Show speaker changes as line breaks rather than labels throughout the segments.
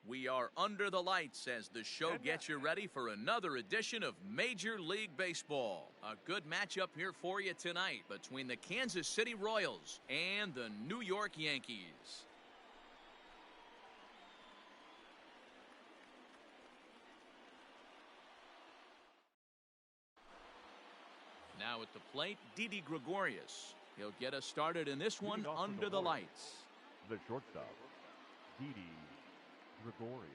We are under the lights as the show gets you ready for another edition of Major League Baseball. A good matchup here for you tonight between the Kansas City Royals and the New York Yankees. Now at the plate, Didi Gregorius. He'll get us started in this one under the lights.
The shortstop, Didi Gregorius.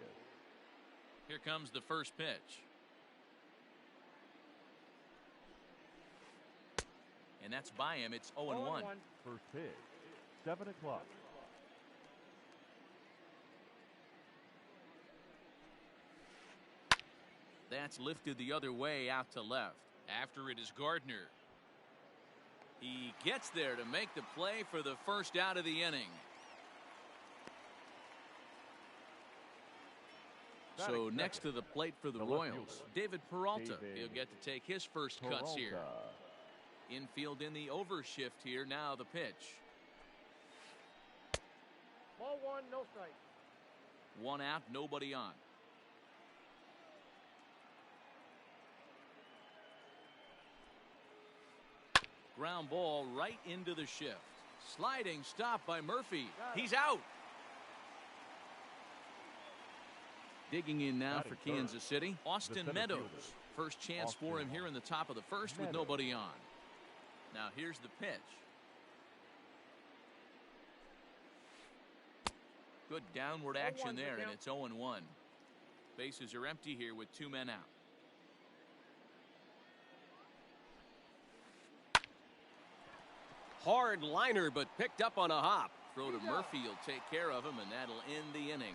Here comes the first pitch. And that's by him. It's 0-1.
First pitch, 7 o'clock.
That's lifted the other way out to left. After it is Gardner. He gets there to make the play for the first out of the inning. So next to the plate for the Royals, David Peralta. He'll get to take his first cuts here. Infield in the overshift here. Now the pitch.
Ball one, no strike.
One out, nobody on. Ground ball right into the shift. Sliding stop by Murphy. He's out. Digging in now for Kansas City, Austin Meadows. First chance for him here in the top of the first with nobody on. Now here's the pitch. Good downward action there, and it's 0-1. Bases are empty here with 2 men out.
Hard liner, but picked up on a hop.
Throw to Murphy will take care of him, and that'll end the inning.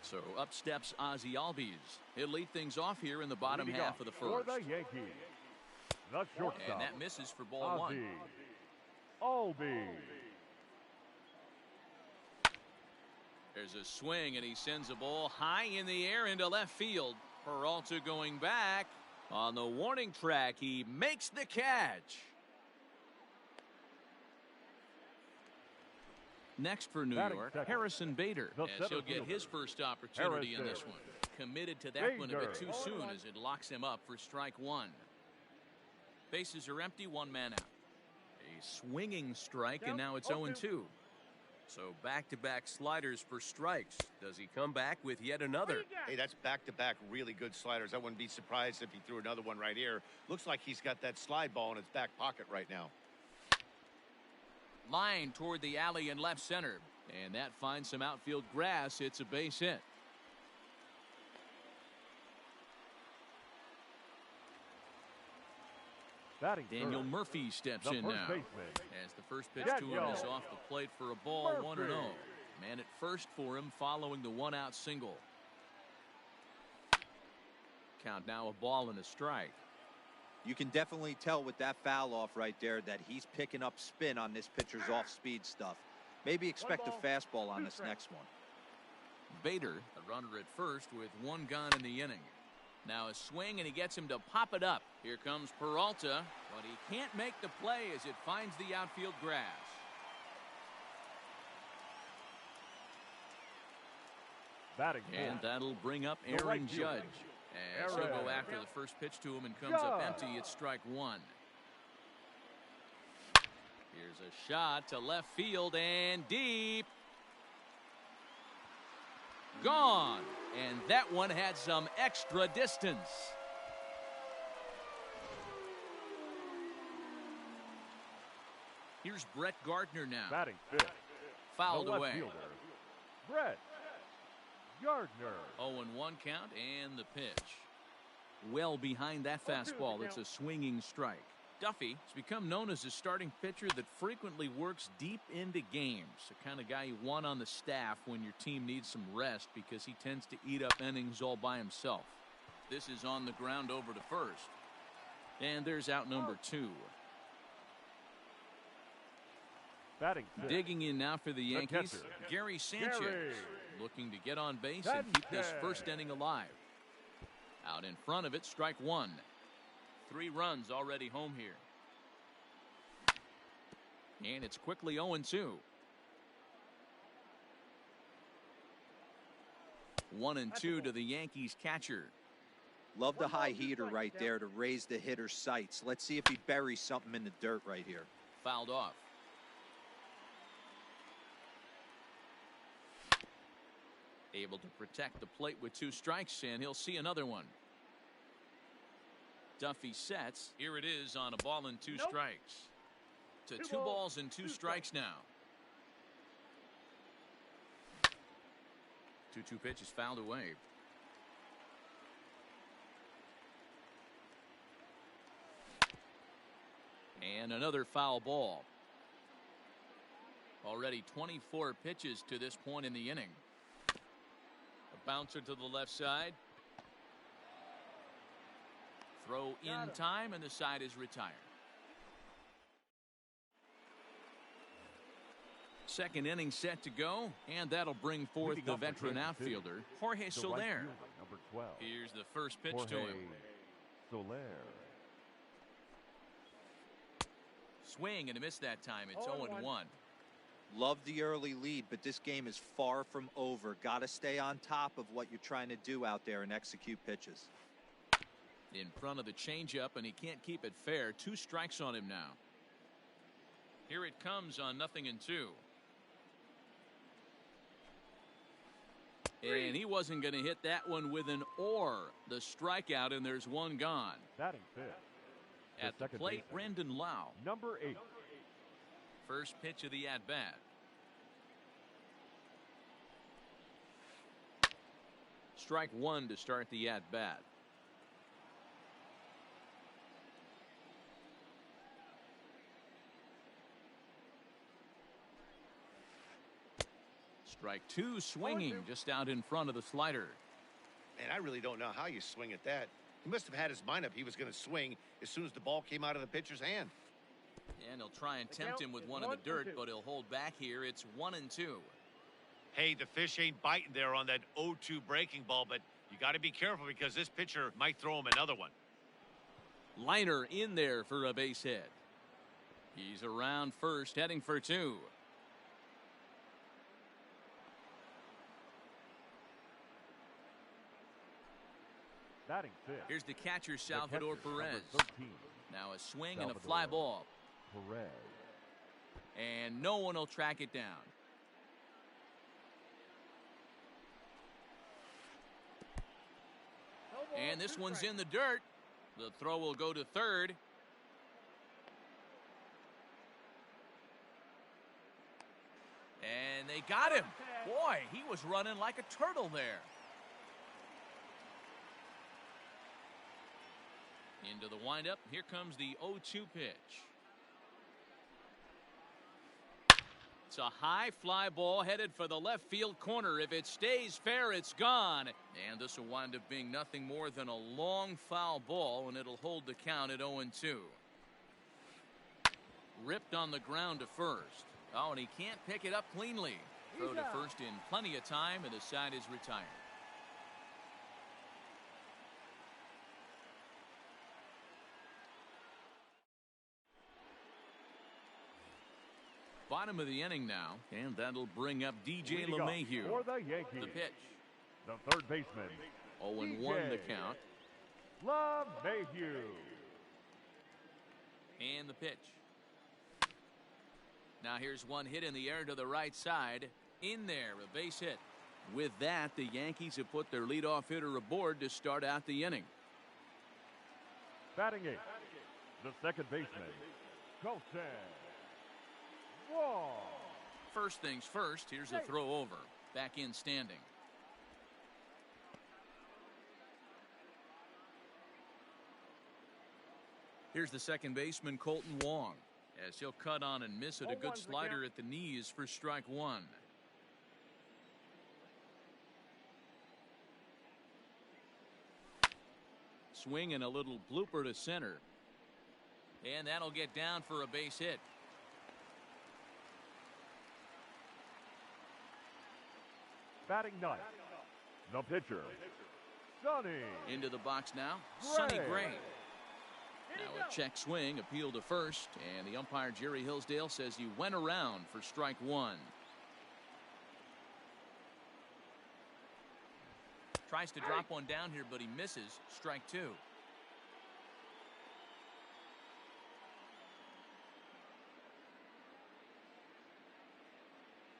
So up steps Ozzie Albies. He'll lead things off here in the bottom half of the first.
For the Yankees, the shortstop.
And that misses for ball one.
Albies.
There's a swing, and he sends a ball high in the air into left field. Peralta going back. On the warning track, he makes the catch. Next for New York, Harrison Bader, as he'll get his first opportunity in this one. Committed to that one a bit too soon as it locks him up for strike one. Bases are empty, 1 man out. A swinging strike, and now it's 0-2. So back-to-back sliders for strikes. Does he come back with yet another?
Hey, that's back-to-back really good sliders. I wouldn't be surprised if he threw another one right here. Looks like he's got that slide ball in his back pocket right now.
Line toward the alley in left center. And that finds some outfield grass. It's a base hit. Daniel Murphy steps in now. As the first pitch to him is off the plate for a ball, 1-0. Man at first for him following the 1-out single. Count now, a ball and a strike.
You can definitely tell with that foul off right there that he's picking up spin on this pitcher's off-speed stuff. Maybe expect a fastball on this next one.
Bader, a runner at first with 1 gone in the inning. Now a swing, and he gets him to pop it up. Here comes Peralta, but he can't make the play as it finds the outfield grass. And that'll bring up Aaron Judge. As he'll go after the first pitch to him and comes up empty. It's strike one. Here's a shot to left field and deep. Gone. And that one had some extra distance. Here's Brett Gardner now.
Batting fifth.
Fouled away.
Fielder, Brett Gardner.
0-1 count and the pitch. Well behind that fastball. It's a swinging strike. Duffy has become known as a starting pitcher that frequently works deep into games. The kind of guy you want on the staff when your team needs some rest because he tends to eat up innings all by himself. This is on the ground over to first. And there's out number 2.
Batting fifth.
Digging in now for the Yankees,
catcher,
Gary Sanchez.
Gary.
Looking to get on base and keep this first inning alive. Out in front of it, strike one. 3 runs already home here. And it's quickly 0-2. 1-2 to the Yankees catcher.
Love the high heater right there to raise the hitter's sights. Let's see if he buries something in the dirt right here.
Fouled off. Able to protect the plate with 2 strikes, and he'll see another one. Duffy sets. Here it is on a ball and 2 strikes. To 2 balls and 2 strikes now. 2-2 pitch is fouled away. And another foul ball. Already 24 pitches to this point in the inning. A bouncer to the left side. Throw in time, and the side is retired. Second inning set to go, and that'll bring forth the veteran outfielder, Jorge Soler.
Number 12.
Here's the first pitch
Jorge
to him.
Soler.
Swing and a miss that time. It's 0-1.
Love the early lead, but this game is far from over. Got to stay on top of what you're trying to do out there and execute pitches.
In front of the changeup, and he can't keep it fair. 2 strikes on him now. Here it comes on 0-2. And he wasn't going to hit that one with an or. The strikeout, and there's 1 gone.
Batting fifth.
At the plate, Brendan Lau.
Number 8.
First pitch of the at-bat. Strike 1 to start the at-bat. Strike 2 swinging just out in front of the slider.
Man, I really don't know how you swing at that. He must have had his mind up he was going to swing as soon as the ball came out of the pitcher's hand.
And he'll try and tempt him with one in the dirt, but he'll hold back here. It's 1-2.
Hey, the fish ain't biting there on that 0-2 breaking ball, but you got to be careful because this pitcher might throw him another one.
Liner in there for a base hit. He's around first, heading for 2.
Batting fifth.
Here's the catcher, Salvador
catcher,
Perez.
number 13.
Now a swing
Salvador
and a fly ball.
Perez.
And no one will track it down. And this one's in the dirt. The throw will go to third. And they got him. Boy, he was running like a turtle there. Into the windup. Here comes the 0-2 pitch. It's a high fly ball headed for the left field corner. If it stays fair, it's gone. And this will wind up being nothing more than a long foul ball, and it'll hold the count at 0-2. Ripped on the ground to first. Oh, and he can't pick it up cleanly. Throw to first in plenty of time, and the side is retired. Bottom of the inning now, and that'll bring up DJ LeMahieu.
For the Yankees.
The pitch.
The third baseman.
0-1 the count.
LeMahieu.
And the pitch. Now here's one hit in the air to the right side. In there, a base hit. With that, the Yankees have put their leadoff hitter aboard to start out the inning.
Batting eighth. The second baseman. Colton. Whoa.
First things first, here's a throw over. Back in standing. Here's the second baseman, Colton Wong, as he'll cut on and miss it. A good slider at the knees for strike 1. Swing and a little blooper to center. And that'll get down for a base hit.
Batting ninth. The pitcher. Sonny.
Into the box now, Sonny Gray. Now a check swing, appeal to first, and the umpire Jerry Hillsdale says he went around for strike one. Tries to drop one down here, but he misses. Strike two.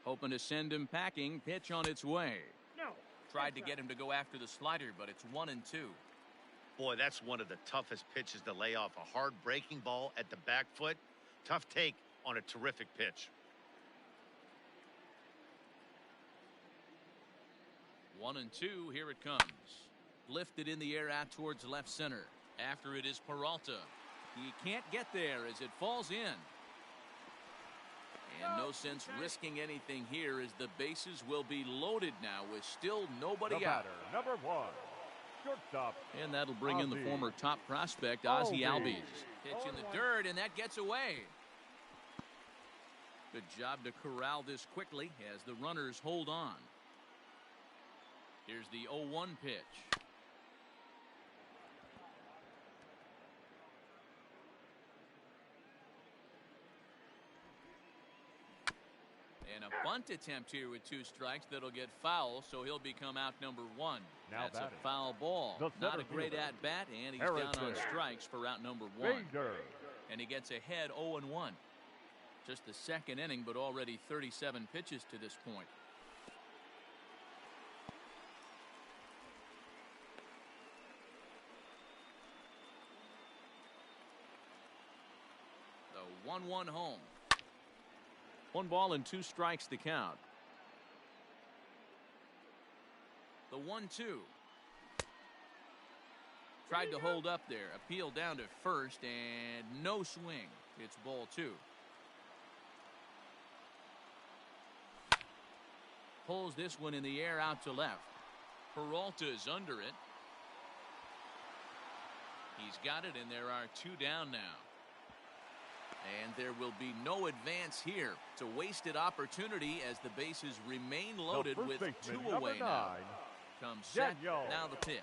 Hoping to send him packing. Pitch on its way.
No.
Tried to get him to go after the slider, but it's 1-2.
Boy, that's one of the toughest pitches to lay off. A hard breaking ball at the back foot. Tough take on a terrific pitch.
1-2. Here it comes. Lifted in the air out towards left center. After it is Peralta. He can't get there as it falls in. And no sense risking anything here as the bases will be loaded now with still nobody
The
out.
batter, number one, shortstop.
And that'll bring in the
Albies.
former top prospect, Ozzie
Albies.
Albies. Pitch in the dirt, and that gets away. Good job to corral this quickly as the runners hold on. Here's the 0-1 pitch. And a bunt attempt here with 2 strikes that'll get foul, so he'll become out number 1.
Now
That's
batting.
a foul ball.
The
Not a
center
great
fielder,
at-bat, and he's
Harrison.
down on strikes for out number 1.
Bader.
And he gets ahead 0-1. Just the second inning, but already 37 pitches to this point. The 1-1 home. 1 ball and 2 strikes to count. The 1-2. Tried to hold up there. Appeal down to first and no swing. It's ball 2. Pulls this one in the air out to left. Peralta's under it. He's got it, and there are 2 down now. And there will be no advance here. It's a wasted opportunity as the bases remain loaded with 2 away now. Comes set.
Daniel
Now the pitch.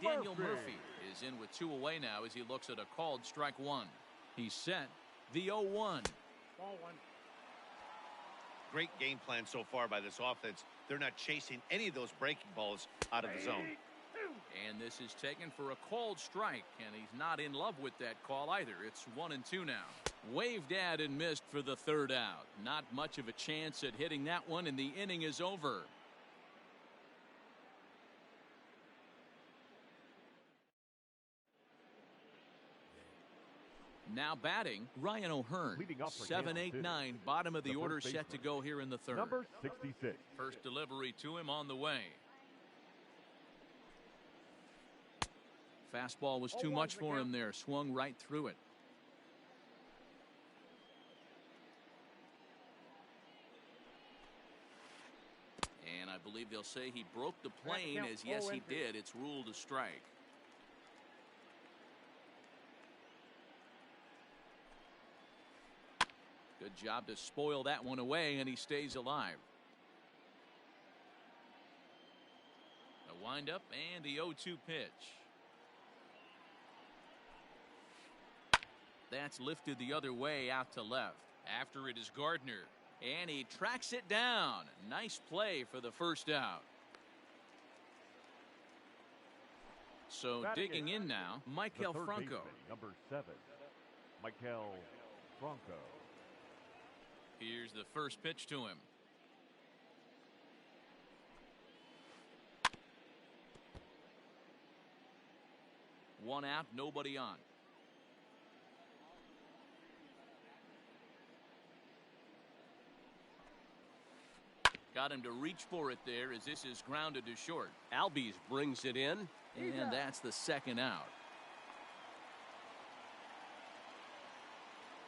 Daniel Murphy is in with 2 away now as he looks at a called strike 1. He's set. The 0-1.
Ball 1.
Great game plan so far by this offense. They're not chasing any of those breaking balls out of the zone.
And this is taken for a called strike, and he's not in love with that call either. It's 1-2 now. Waved at and missed for the 3rd out. Not much of a chance at hitting that one, and the inning is over. Now batting, Ryan O'Hearn.
Leading up for
7,
Kansas
8,
City.
9. Bottom of the
The
order
first
set to
baseman,
go here in the 3rd.
Number 66.
First delivery to him on the way. Fastball was too
0-1's
much
the
for
count.
him there. Swung right through it. And I believe they'll say he broke the plane,
count,
as yes
full
he
entry.
did. It's ruled a strike. Good job to spoil that one away, and he stays alive. A windup and the 0-2 pitch. That's lifted the other way out to left. After it is Gardner, and he tracks it down. Nice play for the 1st out. So
Batting
digging in now,
The
Michael
third
Franco.
baseman, number 7, Michael Franco.
Here's the first pitch to him. One out, nobody on. Got him to reach for it there as this is grounded to short.
Albies brings it in.
And that's the 2nd out.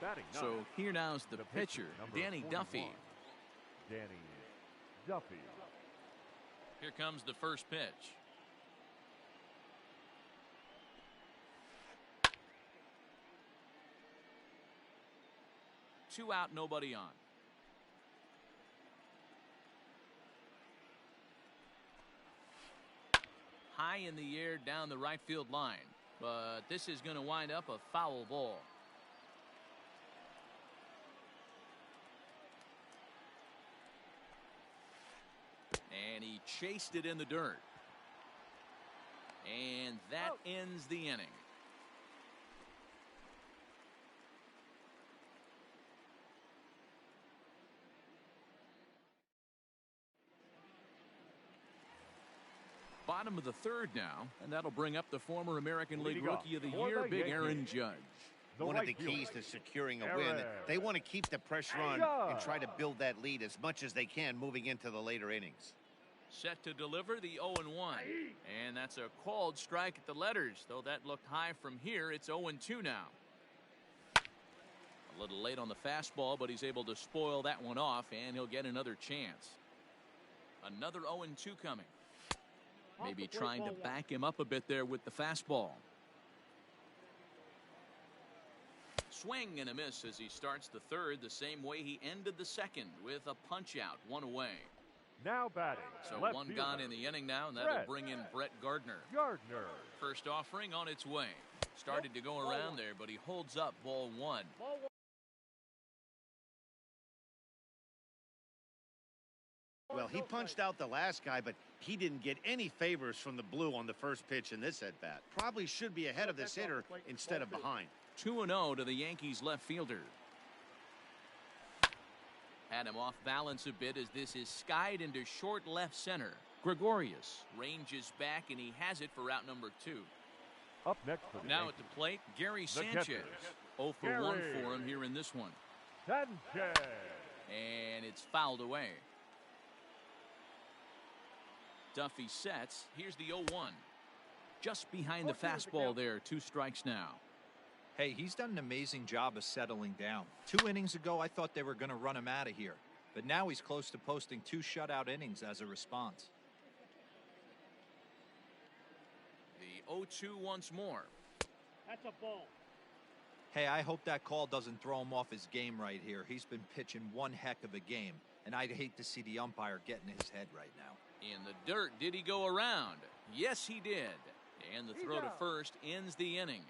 Batting
So
ninth,
here now's the pitcher,
number
Danny
41,
Duffy.
Danny Duffy.
Here comes the first pitch. Two out, nobody on. High in the air down the right field line. But this is going to wind up a foul ball. And he chased it in the dirt. And that ends the inning. Bottom of the third now, and that'll bring up the former American League Rookie of the Year, Big Aaron Judge.
One of the keys to securing a win, they want to keep the pressure on and try to build that lead as much as they can moving into the later innings.
Set to deliver the 0-1. And that's a called strike at the letters, though that looked high from here. It's 0-2 now. A little late on the fastball, but he's able to spoil that one off, and he'll get another chance. Another 0-2 coming. Maybe trying to back him up a bit there with the fastball. Swing and a miss as he starts the third the same way he ended the second, with a punch out, one away.
Now batting.
So
left
one
fielder.
gone in the inning now, and that'll bring in Brett Gardner. First offering on its way. Started to go around there, but he holds up ball one.
Well, he punched out the last guy, but he didn't get any favors from the blue on the first pitch in this at-bat. Probably should be ahead of this hitter instead of behind.
2-0 to the Yankees left fielder. Had him off balance a bit as this is skied into short left center. Gregorius ranges back, and he has it for route number 2.
Up next for the
Now
Yankees,
at the plate, Gary
the
Sanchez.
catcher.
0 for 1 for him here in this one.
Sanchez.
And it's fouled away. Duffy sets. Here's the 0-1. Just behind the fastball there. 2 strikes now.
Hey, he's done an amazing job of settling down. 2 innings ago, I thought they were going to run him out of here. But now he's close to posting 2 shutout innings as a response.
The 0-2 once more.
That's a ball.
Hey, I hope that call doesn't throw him off his game right here. He's been pitching one heck of a game, and I'd hate to see the umpire get in his head right now.
In the dirt, did he go around? Yes, he did. And the throw to first ends the inning.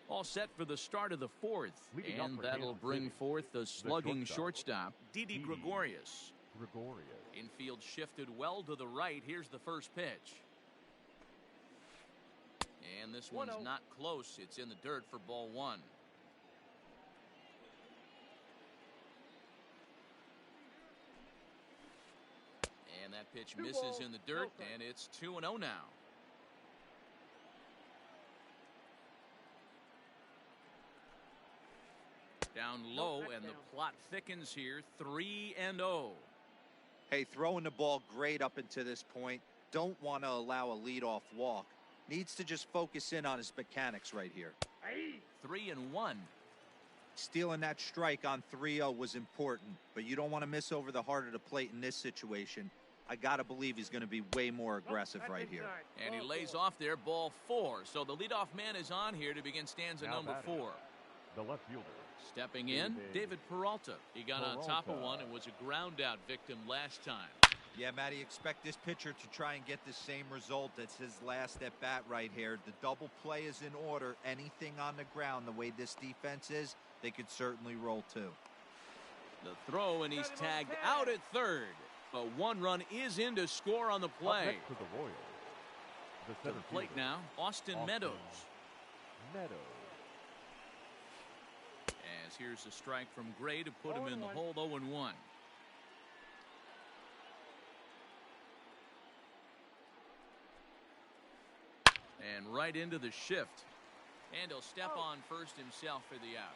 All set for the start of the fourth, and that'll bring forth the slugging shortstop, Didi Gregorius. Infield shifted well to the right. Here's the first pitch. And this one's not close. It's in the dirt for ball 1. And that pitch misses in the dirt, and it's 2-0 now. Down low, and the plot thickens here. 3-0.
Hey, throwing the ball great up until this point. Don't want to allow a leadoff walk. Needs to just focus in on his mechanics right here.
3-1.
Stealing that strike on 3-0 was important, but you don't want to miss over the heart of the plate in this situation. I got to believe he's going to be way more aggressive right here.
And he lays off there, ball 4. So the leadoff man is on here to begin stanza number 4.
The left fielder.
Stepping in, David Peralta. He got on top of one and was a ground out victim last time.
Yeah, Matty, expect this pitcher to try and get the same result. It's his last at bat right here. The double play is in order. Anything on the ground, the way this defense is, they could certainly roll 2.
The throw, and he's tagged out at third. But 1 run is in to score on the play.
To the Royals.
To the plate now, Austin Meadows. As here's a strike from Gray to put him in the hold. 0-1. And right into the shift. And he'll step on first himself for the out.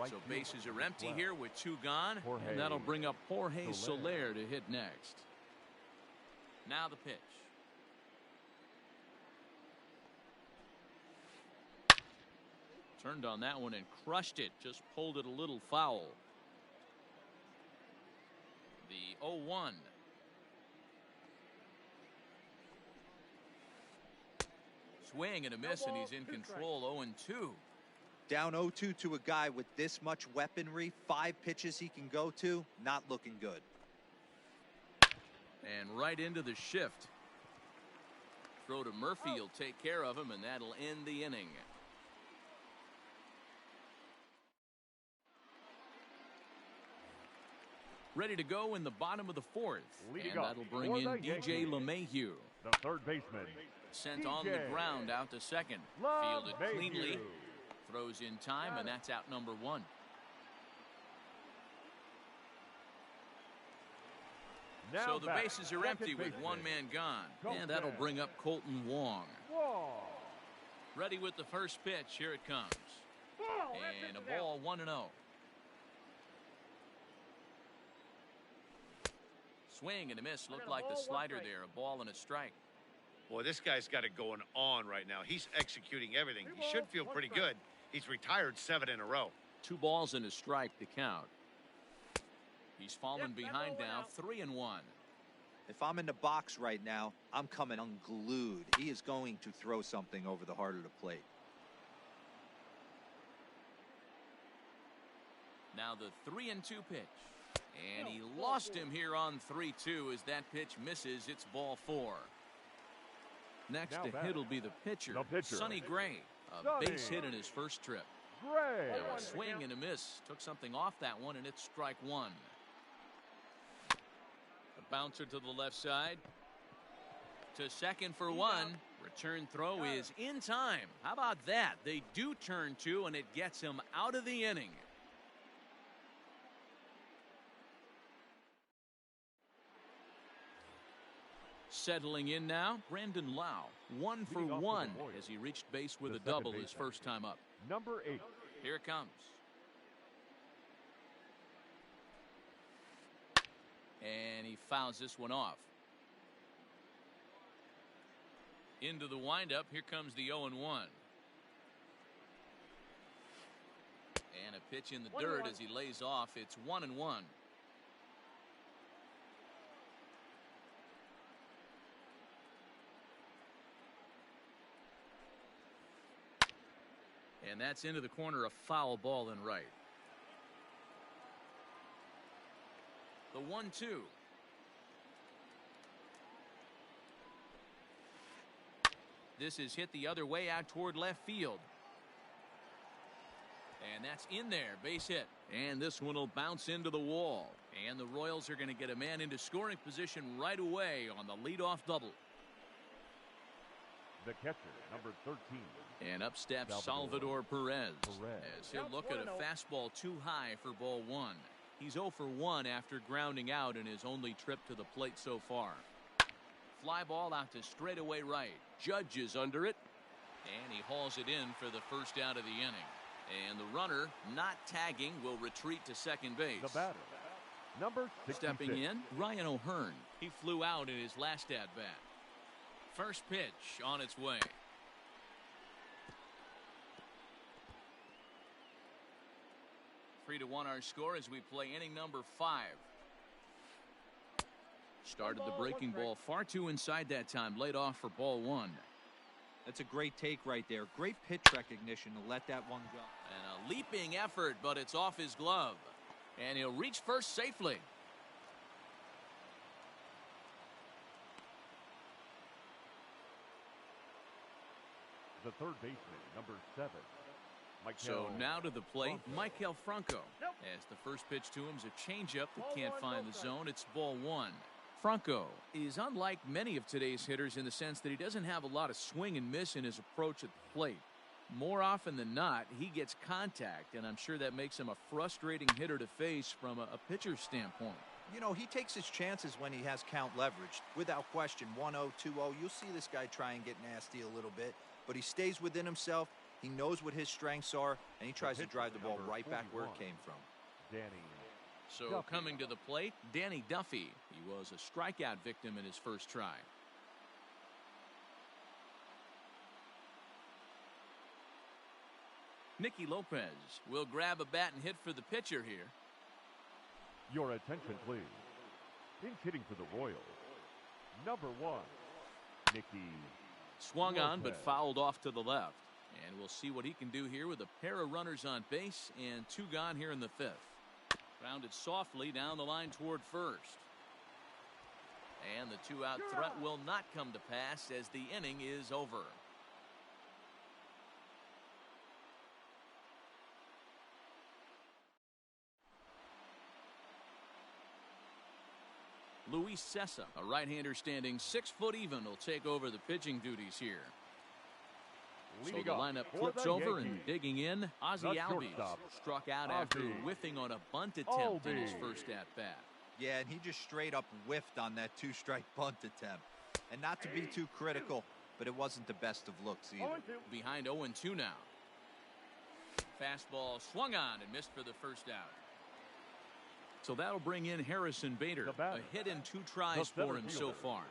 So bases are empty here with 2 gone. And that'll bring up Jorge Soler to hit next. Now the pitch. Turned on that one and crushed it. Just pulled it a little foul. The 0-1. Swing and a miss, and he's in control. 0-2.
Down 0-2 to a guy with this much weaponry, 5 pitches he can go to, not looking good.
And right into the shift. Throw to Murphy, he'll take care of him, and that'll end the inning. Ready to go in the bottom of the 4th.
Leading
and
up
that'll bring
for
in
the
DJ
Yankees,
LeMahieu.
the third baseman.
Sent
DJ
on the ground out to second. Fielded cleanly. Throws in time, and that's out number 1.
Now
So the
back,
bases are
second
empty with
baseman.
1 man gone.
Colton.
And that'll bring up Colton Wong.
Whoa.
Ready with the first pitch. Here it comes.
Ball,
And a
that's it
ball 1-0. Swing and a miss. Looked like the slider there. A ball and a strike.
Boy, this guy's got it going on right now. He's executing everything. He should feel pretty good. He's retired 7 in a row.
2 balls and a strike to count. He's fallen behind now, 3-1.
If I'm in the box right now, I'm coming unglued. He is going to throw something over the heart of the plate.
Now the 3-2 pitch. And he lost him here on 3-2 as that pitch misses. It's ball 4. Next
Now
to
batting.
hit will be the pitcher, Sonny Gray. A
Sonny.
base hit in his first trip.
Gray.
Now a swing and a miss. Took something off that one, and it's strike 1. A bouncer to the left side. To second for 1. Return throw is in time. How about that? They do turn 2, and it gets him out of the inning. Settling in now, Brandon Lau. 1 for
Leading off
1
for the Warriors,
as he reached base with
the
a
second
double his
baseman,
first time up.
Number 8.
Here it comes. And he fouls this one off. Into the windup. Here comes the 0-1. And a pitch in the dirt as he lays off. It's 1-1. And that's into the corner, a foul ball and right. The 1-2. This is hit the other way out toward left field. And that's in there, base hit. And this one will bounce into the wall. And the Royals are going to get a man into scoring position right away on the leadoff double.
The catcher, number 13.
And up steps Salvador Perez. As he'll look at a fastball too high for ball 1. He's 0 for 1 after grounding out in his only trip to the plate so far. Fly ball out to straightaway right. Judge is under it. And he hauls it in for the first out of the inning. And the runner, not tagging, will retreat to second base.
The batter, number 66.
Stepping in, Ryan O'Hearn. He flew out in his last at-bat. First pitch on its way. Three to 1 our score as we play inning number 5. Started the breaking ball far too inside that time. Laid off for ball 1.
That's a great take right there. Great pitch recognition to let that one go.
And a leaping effort, but it's off his glove. And he'll reach first safely.
The third baseman, number 7.
So now to the plate, Maikel Franco. As the first pitch to him is a changeup that can't find the zone. It's ball 1. Franco is unlike many of today's hitters in the sense that he doesn't have a lot of swing and miss in his approach at the plate. More often than not, he gets contact, and I'm sure that makes him a frustrating hitter to face from a pitcher's standpoint.
You know, he takes his chances when he has count leveraged. Without question, 1-0, 2-0, you'll see this guy try and get nasty a little bit, but he stays within himself. He knows what his strengths are, and he tries to drive the ball right back where it came from.
Danny.
So
Duffy.
coming to the plate, Danny Duffy. He was a strikeout victim in his first try. Nicky Lopez will grab a bat and hit for the pitcher here.
Your attention, please. Pinch hitting for the Royals, number 1, Nicky
Swung on but
Lopez.
fouled off to the left. And we'll see what he can do here with a pair of runners on base and 2 gone here in the 5th. Grounded softly down the line toward first. And the 2-out threat will not come to pass as the inning is over. Luis Cessa, a right-hander standing 6 foot even, will take over the pitching duties here. So the lineup flips over and digging in, Ozzie Albies struck out after whiffing on a bunt attempt in his first at-bat.
Yeah, and he just straight up whiffed on that 2-strike bunt attempt. And not to be too critical, but it wasn't the best of looks either.
Behind 0-2 now. Fastball swung on and missed for the first out. So that'll bring in Harrison Bader. A hit in 2 tries for him so far.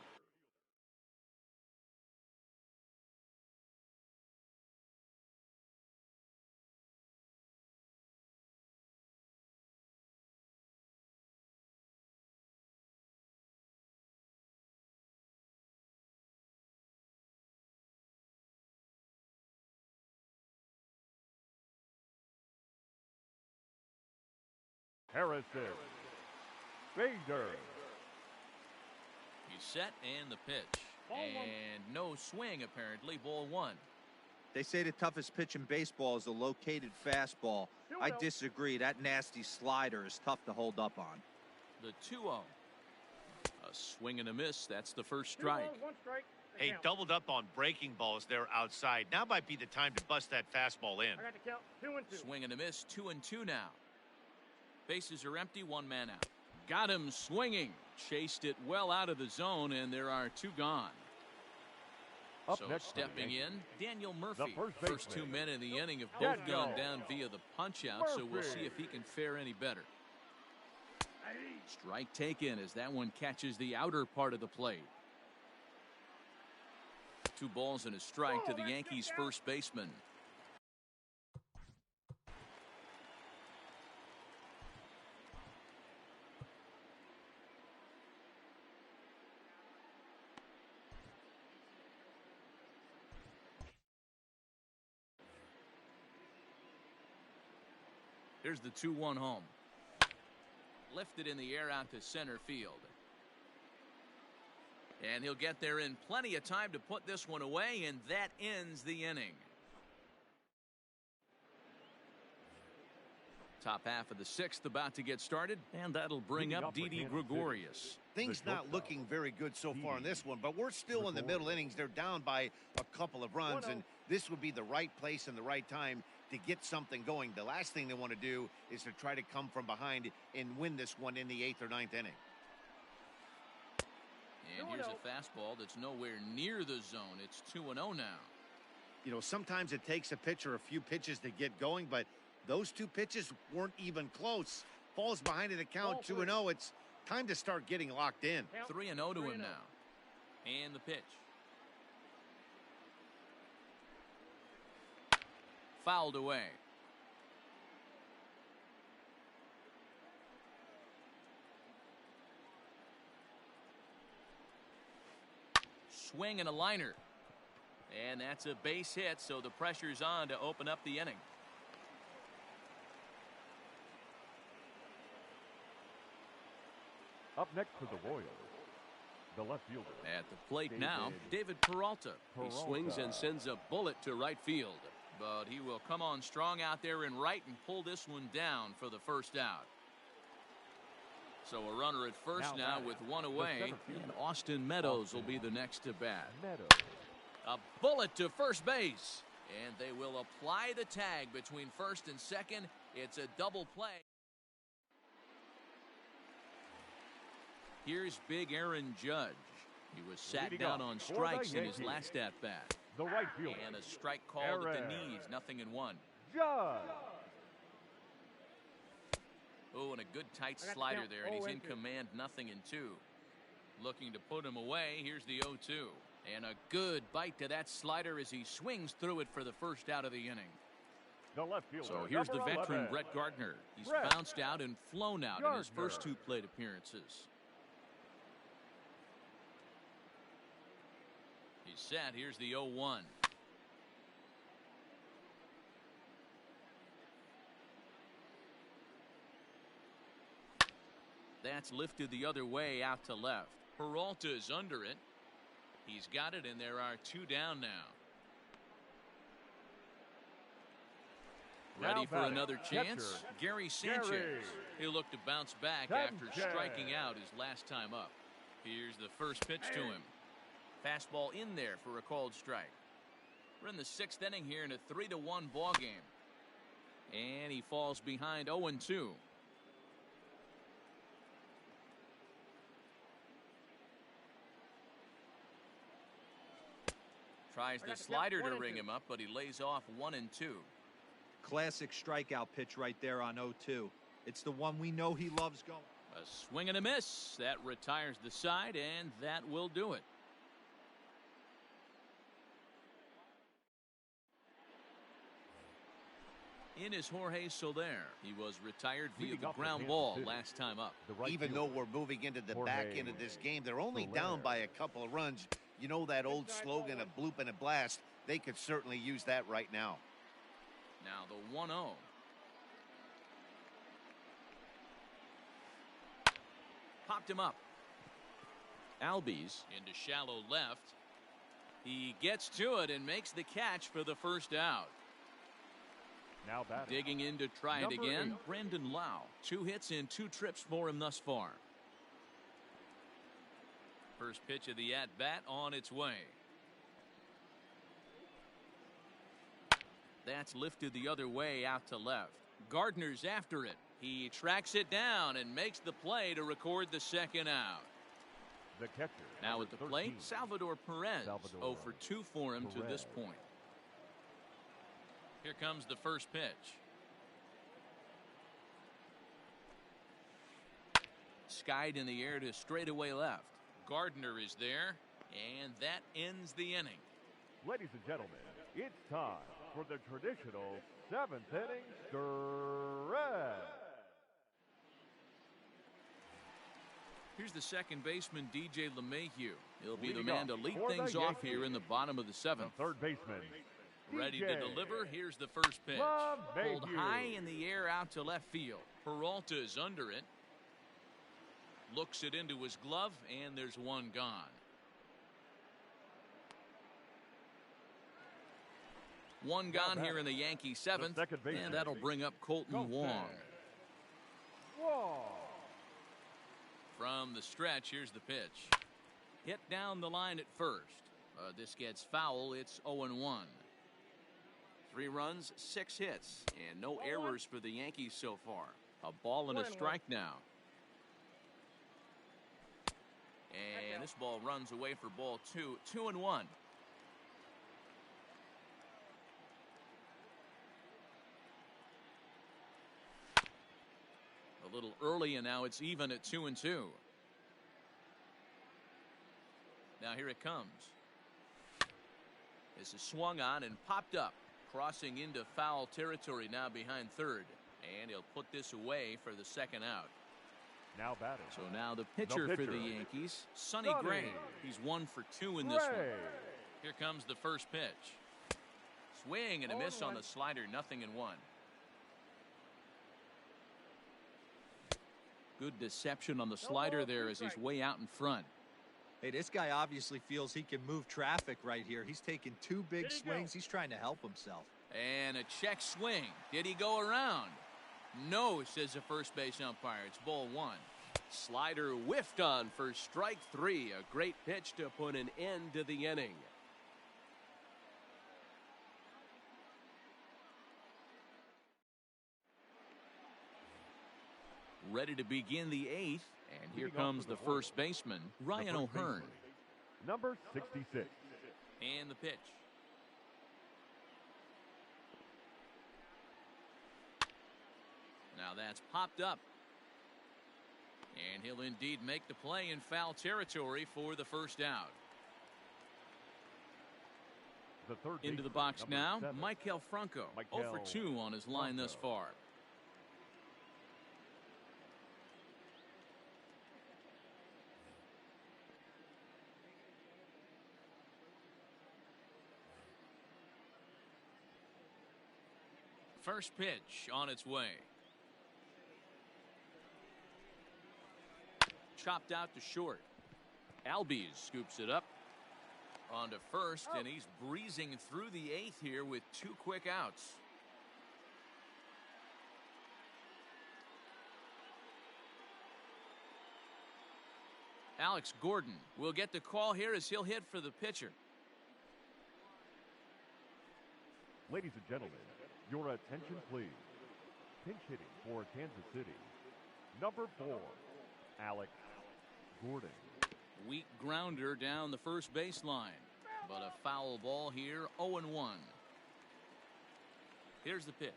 Harrison Bader.
He's set and the pitch. And no swing apparently. Ball 1.
They say the toughest pitch in baseball is a located fastball. I disagree. That nasty slider is tough to hold up on.
The 2-0. A swing and a miss. That's the first strike.
1 strike.
Hey, doubled up on breaking balls there outside. Now might be the time to bust that fastball in.
I got the count. 2-2.
Swing and a miss. 2-2 now. Bases are empty. 1 man out. Got him swinging. Chased it well out of the zone, and there are 2 gone. So stepping in, Daniel Murphy. First 2 men in the inning have both gone down via the punch-out, so we'll see if he can fare any better. Strike taken as that one catches the outer part of the plate. 2 balls and a strike to the Yankees' first baseman. Here's the 2-1 home. Lifted in the air out to center field. And he'll get there in plenty of time to put this one away, and that ends the inning. Top half of the 6th about to get started, and that'll bring up Didi Gregorius.
Things not looking very good so far in this one, but we're still in the middle innings. They're down by a couple of runs, and this would be the right place and the right time to get something going. The last thing they want to do is to try to come from behind and win this one in the 8th or 9th inning.
And here's a fastball that's nowhere near the zone. It's 2-0 now.
You know, sometimes it takes a pitcher a few pitches to get going, but those 2 pitches weren't even close. Falls behind in the count, 2-0. It's time to start getting locked in.
3-0 to him now. And the pitch. Fouled away. Swing and a liner. And that's a base hit, so the pressure's on to open up the inning.
Up next for the Royals, the left fielder.
At the plate now, David Peralta. He swings and sends a bullet to right field. But he will come on strong out there in right and pull this one down for the first out. So a runner at first now with 1 away, and Austin Meadows will be the next to bat. A bullet to first base, and they will apply the tag between first and second. It's a double play. Here's big Aaron Judge. He was sat down on strikes in his last at bat.
The right fielder.
And a strike called at the knees, 0-1.
Judge.
Oh, and a good tight slider there, and he's in command, 0-2. Looking to put him away. Here's the 0-2. And a good bite to that slider as he swings through it for the first out of the inning.
The left fielder.
So here's the veteran
11.
Brett Gardner. He's bounced out and flown out in his first 2 plate appearances. He's set. Here's the 0-1. That's lifted the other way out to left. Peralta's under it. He's got it, and there are 2 down now. Ready for another chance? Gary Sanchez. He'll look to bounce back after striking out his last time up. Here's the first pitch to him. Fastball in there for a called strike. We're in the 6th inning here in a 3-1 ball game. And he falls behind 0-2. Tries the slider to ring him up, but he lays off 1-2.
Classic strikeout pitch right there on 0-2. It's the one we know he loves going.
A swing and a miss. That retires the side, and that will do it. In is Jorge Soler. He was retired via the ground ball last time up.
Even though we're moving into the back end of this game, they're only down by a couple of runs. You know that old slogan, a bloop and a blast. They could certainly use that right now.
Now the 1-0. Popped him up. Albies into shallow left. He gets to it and makes the catch for the first out.
Now batting.
Digging in to try it again.
8.
Brandon Lau. 2 hits and 2 trips for him thus far. First pitch of the at-bat on its way. That's lifted the other way out to left. Gardner's after it. He tracks it down and makes the play to record the second out.
The catcher.
Now at the
13.
plate, Salvador Perez. 0 for 2 for him to this point. Here comes the first pitch. Skied in the air to straightaway left. Gardner is there, and that ends the inning.
Ladies and gentlemen, it's time for the traditional 7th inning stretch.
Here's the second baseman, DJ LeMahieu. He'll be the man to lead things off here in the bottom of the 7th.
The third baseman.
Ready to deliver. Here's the first pitch. Pulled high in the air out to left field. Peralta is under it. Looks it into his glove, and there's one gone. One gone here in the Yankee 7th, and that'll bring up Colton Wong. From the stretch, here's the pitch. Hit down the line at first. This gets foul. It's 0-1. 3 runs, 6 hits, and no errors for the Yankees so far. A ball and a strike now. And this ball runs away for ball 2. 2-1. A little early, and now it's even at 2-2. Now here it comes. This is swung on and popped up, crossing into foul territory now behind third, and he'll put this away for the second out.
Now batting.
So now the pitcher for the Yankees, Sonny Gray. He's 1 for 2 in this one. Here comes the first pitch. Swing and a miss on the slider, 0-1. Good deception on the slider there as he's way out in front.
Hey, this guy obviously feels he can move traffic right here. He's taking 2 big swings. He's trying to help himself.
And a check swing. Did he go around? No, says the first base umpire. It's ball 1. Slider whiffed on for strike 3.
A great pitch to put an end to the inning.
Ready to begin the 8th, and here comes the first baseman, Ryan O'Hearn.
Number 66.
And the pitch. Now that's popped up. And he'll indeed make the play in foul territory for the first out.
The third
Into the
baseman,
box
number
now,
7.
Michael Franco. 0 for 2 on his line thus far. First pitch on its way. chopped out to short. Albies scoops it up on to first, and he's breezing through the eighth here with 2 quick outs. Alex Gordon will get the call here as he'll hit for the pitcher.
Ladies and gentlemen, your attention please. Pinch hitting for Kansas City, number 4, Alex Gordon.
Weak grounder down the first baseline, but a foul ball here, 0-1. Here's the pitch.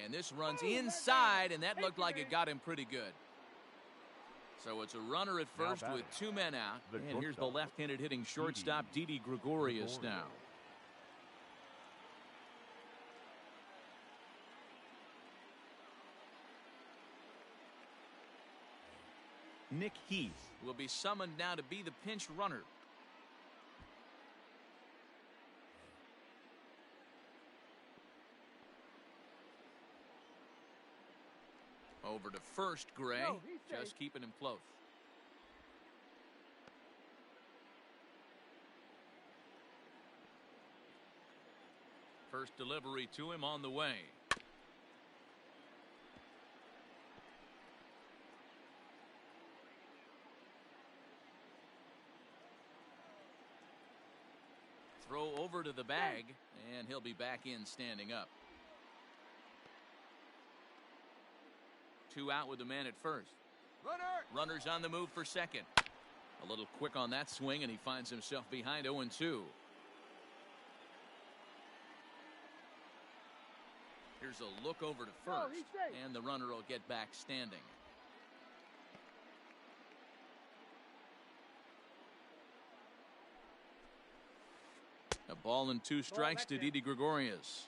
And this runs inside, and that looked like it got him pretty good. So it's a runner at first with 2 men out. And here's the left-handed hitting shortstop, Didi Gregorius now. Nick Heath will be summoned now to be the pinch runner. Over to first, Gray, just keeping him close. First delivery to him on the way. Throw over to the bag, and he'll be back in standing up. 2 out with the man at first. Runners on the move for second. A little quick on that swing, and he finds himself behind 0-2. Here's a look over to first, and the runner will get back standing. A ball and 2 strikes to Didi Gregorius.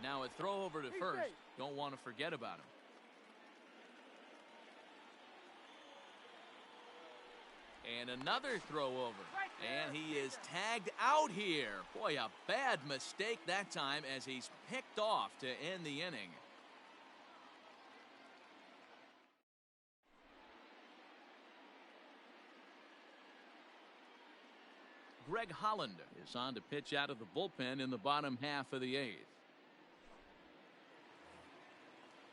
Now a throw over to first. Don't want to forget about him. And another throw over. And he is tagged out here. Boy, a bad mistake that time as he's picked off to end the inning. Greg Holland is on to pitch out of the bullpen in the bottom half of the 8th.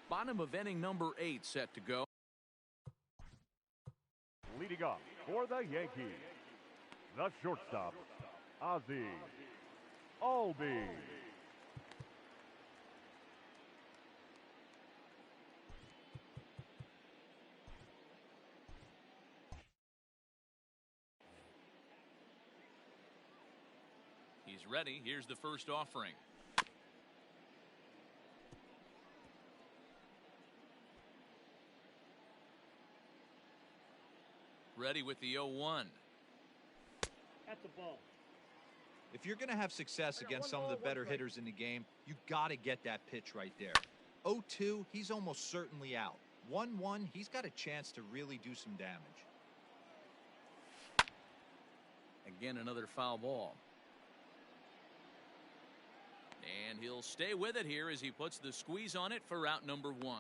Bottom of inning number 8 set to go.
Leading up for the Yankees, the shortstop, Ozzie Albies.
He's ready. Here's the first offering. Ready with the 0-1.
That's a ball.
If you're going to have success against some of the better hitters in the game, you got to get that pitch right there. 0-2, he's almost certainly out. 1-1, he's got a chance to really do some damage.
Again, another foul ball. And he'll stay with it here as he puts the squeeze on it for out number 1.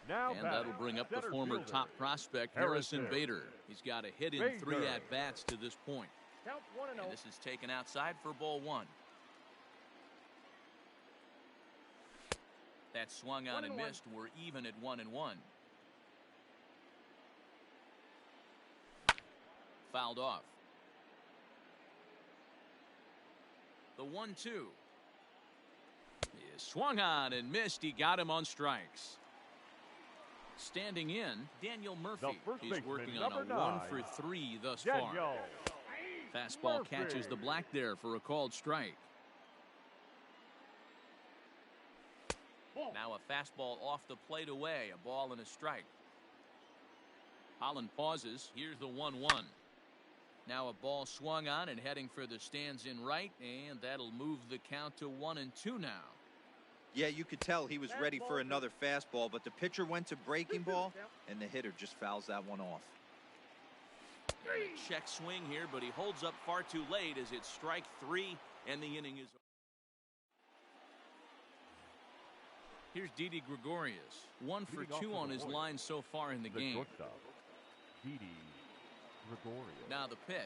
Now
and that'll bring up the former
fielder,
top prospect, Harrison Bader. He's got a hit in 3 at-bats to this point.
Count 1-0.
And this is taken outside for ball 1. That swung on and missed. We're even at 1-1. Fouled off. The 1-2 is swung on and missed. He got him on strikes. Standing in, Daniel Murphy. He's working on a 1-for-3 thus far. Fastball catches the black there for a called strike. Now a fastball off the plate away, a ball and a strike. Holland pauses. Here's the 1-1. Now a ball swung on and heading for the stands in right, and that'll move the count to 1-2 now.
Yeah, you could tell he was ready for another fastball, but the pitcher went to breaking ball, and the hitter just fouls that one off.
Check swing here, but he holds up far too late as it's strike 3 and the inning is over. Here's Didi Gregorius, 1 for 2 on his line so far in the game.
Shortstop, Didi Gregorius.
Now the pitch.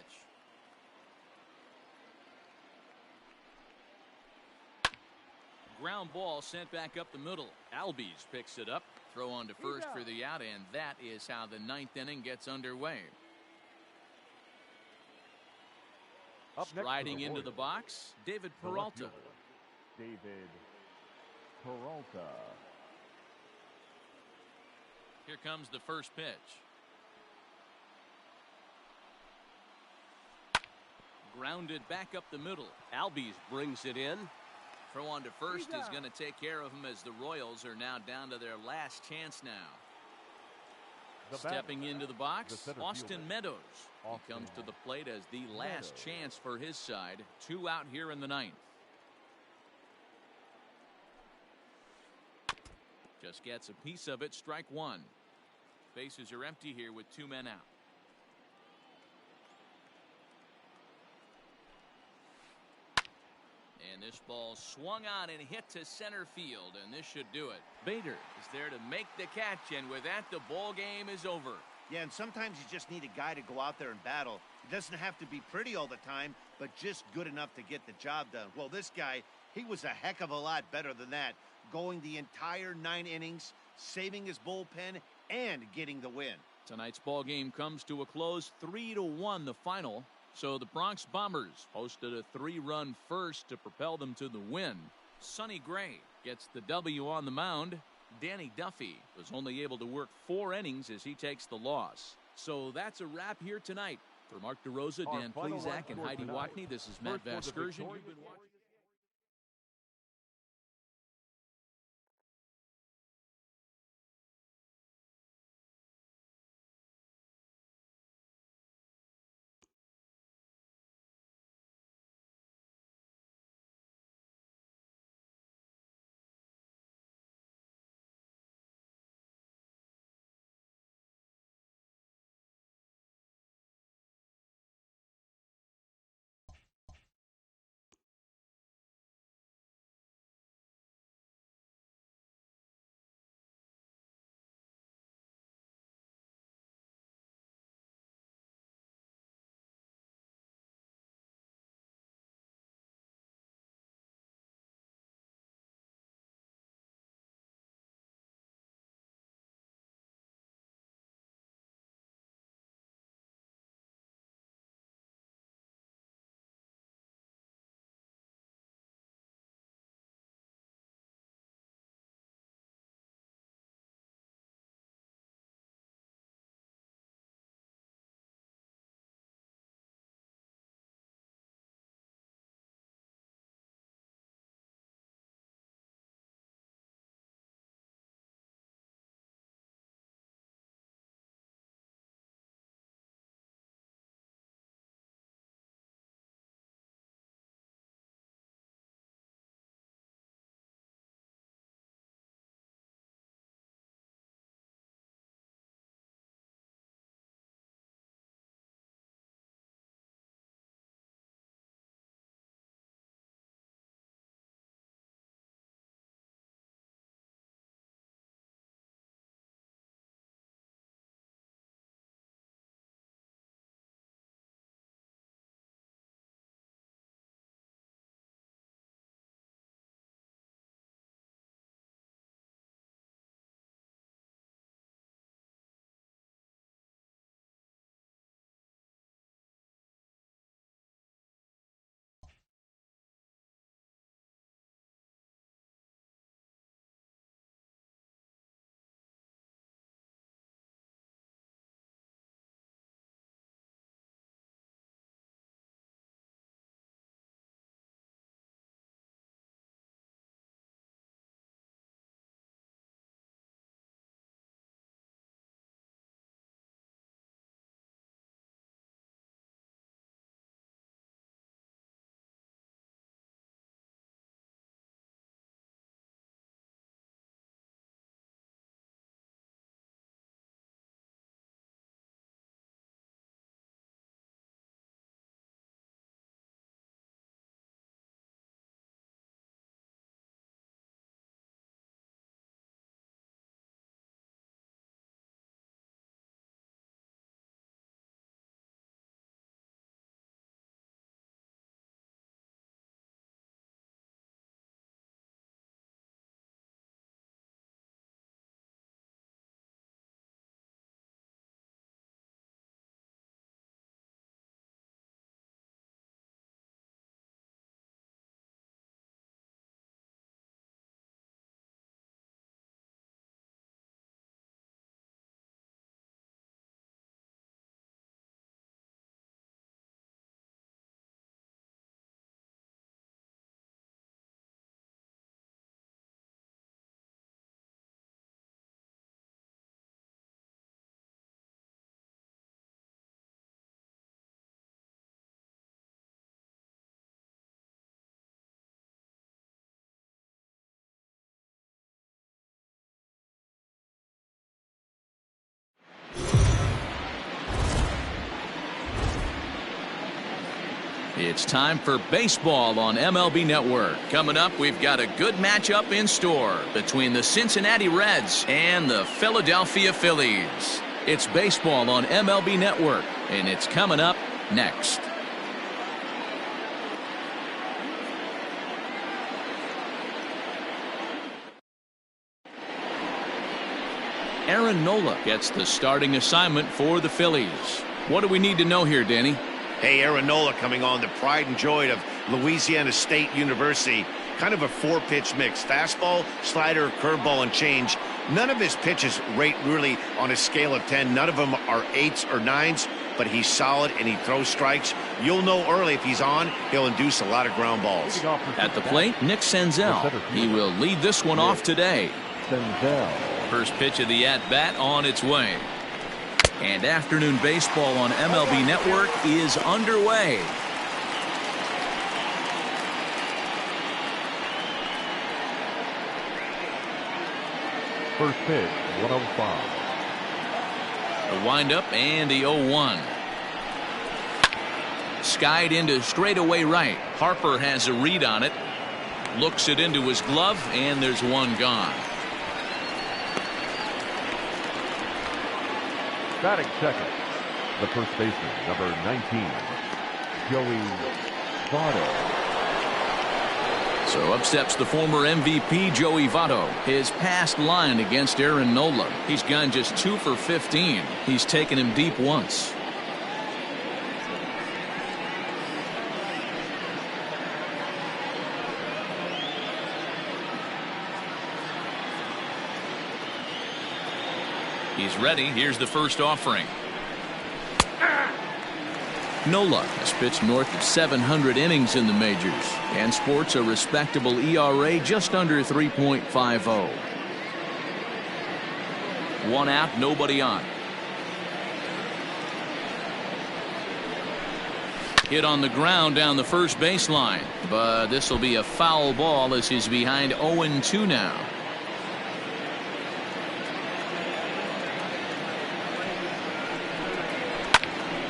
Ground ball sent back up the middle. Albies picks it up. Throw on to first for the out, and that is how the 9th inning gets underway. Striding into the box, David Peralta.
David Peralta.
Here comes the first pitch. Grounded back up the middle.
Albies brings it in.
Throw on to first is going to take care of him as the Royals are now down to their last chance now. Stepping into the box, Austin Meadows. He comes to the plate as the last chance for his side. 2 out here in the 9th. Just gets a piece of it, strike 1. Bases are empty here with 2 men out. And this ball swung on and hit to center field, and this should do it. Bader is there to make the catch, and with that, the ball game is over.
Yeah, and sometimes you just need a guy to go out there and battle. It doesn't have to be pretty all the time, but just good enough to get the job done. Well, this guy, he was a heck of a lot better than that, going the entire 9 innings, saving his bullpen, and getting the win.
Tonight's ball game comes to a close, 3-1 the final. So the Bronx Bombers hosted a 3-run first to propel them to the win. Sonny Gray gets the W on the mound. Danny Duffy was only able to work 4 innings as he takes the loss. So that's a wrap here tonight. For Mark DeRosa, Dan Plesac, and Heidi Watney, this is Matt Vasgersian. You've been watching. It's time for baseball on MLB Network. Coming up, we've got a good matchup in store between the Cincinnati Reds and the Philadelphia Phillies. It's baseball on MLB Network, and it's coming up next. Aaron Nola gets the starting assignment for the Phillies. What do we need to know here, Danny?
Hey, Aaron Nola coming on, the pride and joy of Louisiana State University. Kind of a four-pitch mix. Fastball, slider, curveball, and change. None of his pitches rate really on a scale of 10. None of them are 8s or 9s, but he's solid and he throws strikes. You'll know early if he's on, he'll induce a lot of ground balls.
At the plate, Nick Senzel. He will lead this one off today. First pitch of the at-bat on its way. And afternoon baseball on MLB Network is underway.
First pitch, 105.
The windup and the 0-1. Skied into straightaway right. Harper has a read on it. Looks it into his glove, and there's one gone.
Batting second, the first baseman, number 19, Joey Votto.
So up steps the former MVP Joey Votto. His past line against Aaron Nola. He's gone just 2 for 15. He's taken him deep once. He's ready. Here's the first offering. Nola has pitched north of 700 innings in the majors and sports a respectable ERA just under 3.50. One out, nobody on. Hit on the ground down the first baseline, but this will be a foul ball as he's behind 0-2 now.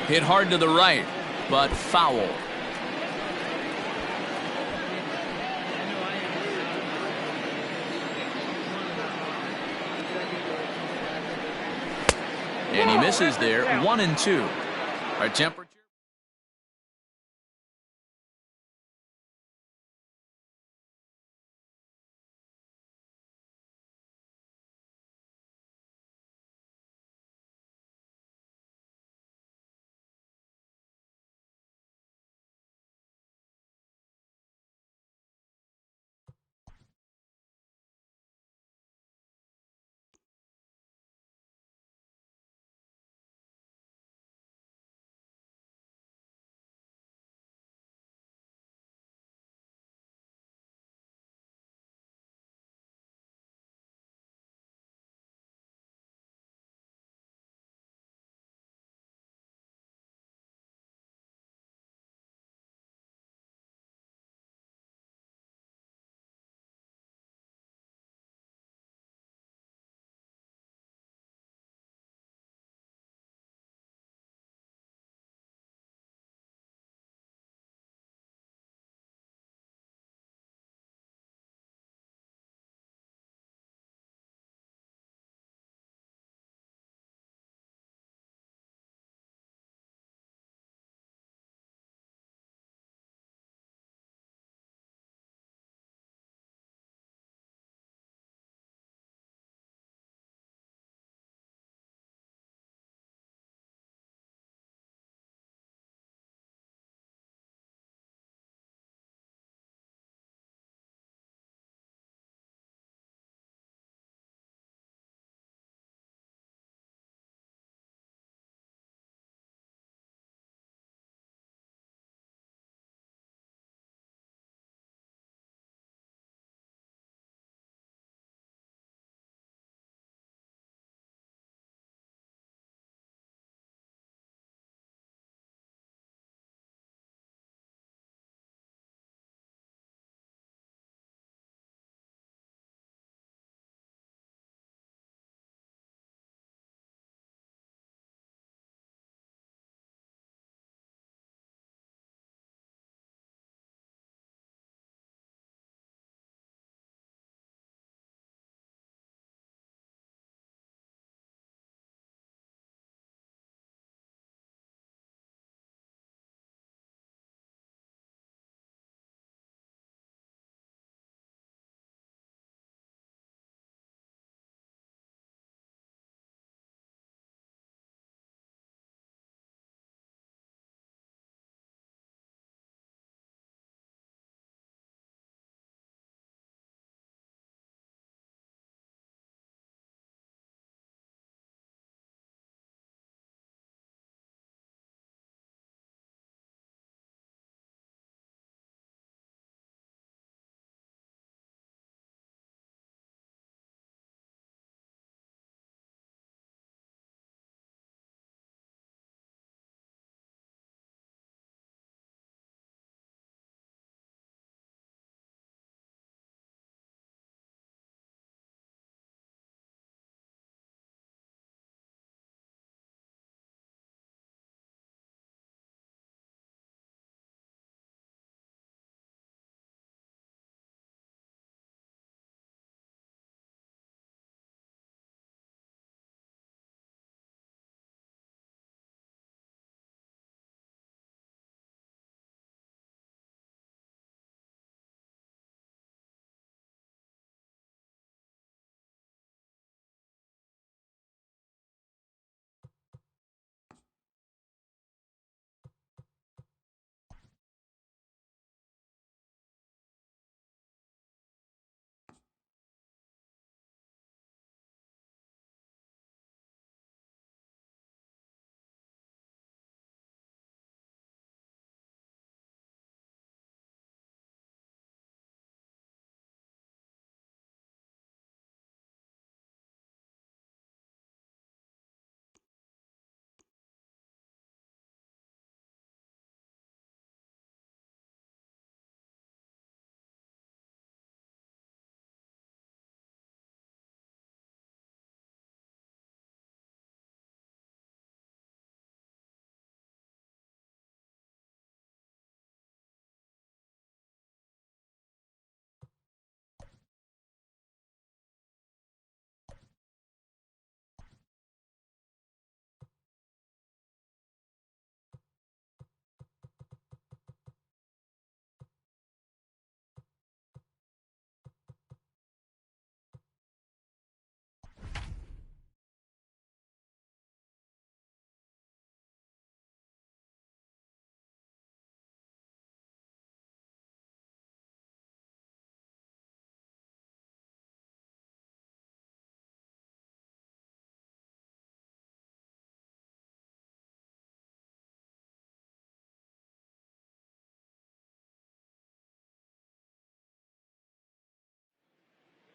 Hit hard to the right, but foul. And he misses there, 1-2. Our temperature.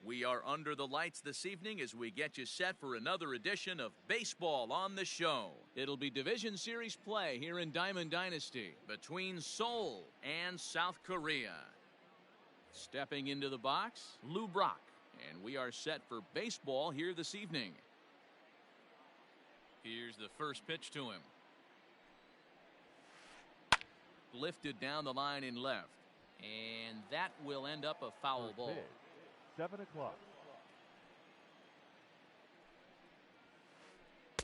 We are under the lights this evening as we get you set for another edition of Baseball on the Show. It'll be Division Series play here in Diamond Dynasty between Seoul and South Korea. Stepping into the box, Lou Brock, and we are set for baseball here this evening. Here's the first pitch to him. Lifted down the line in left, and that will end up a foul ball.
7 o'clock.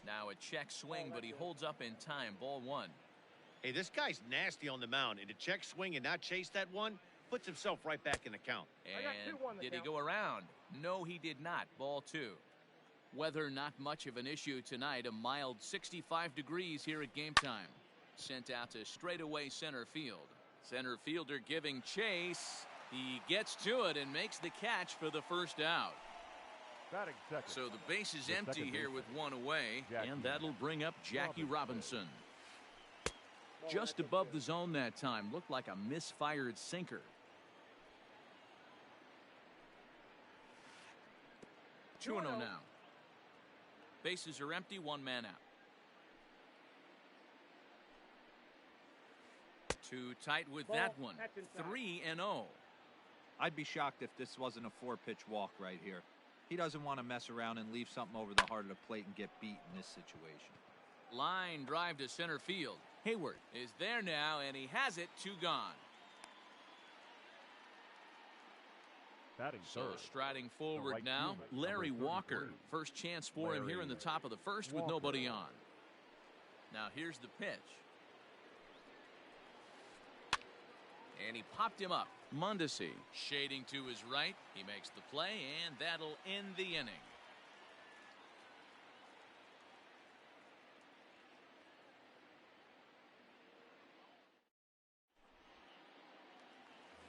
Now a check swing, but he holds up in time. Ball 1.
Hey, this guy's nasty on the mound, and to check swing and not chase that one puts himself right back in the count.
And did he go around? No, he did not. Ball 2. Weather not much of an issue tonight. A mild 65 degrees here at game time. Sent out to straightaway center field. Center fielder giving chase. He gets to it and makes the catch for the first out.
Batting second.
So the base is empty here with one away, and that'll bring up Jackie Robinson. Just above the zone that time. Looked like a misfired sinker. 2-0 now. Bases are empty, one man out. Too tight with that one. 3-0.
I'd be shocked if this wasn't a 4-pitch walk right here. He doesn't want to mess around and leave something over the heart of the plate and get beat in this situation.
Line drive to center field. Hayward is there now, and he has it. 2 gone.
Batting
So
third.
striding forward
right
now,
fielder,
Larry
number
Walker.
33.
First chance for him here in the top of the first with
Walker.
nobody on. Now here's the pitch. And he popped him up. Mondesi shading to his right. He makes the play, and that'll end the inning.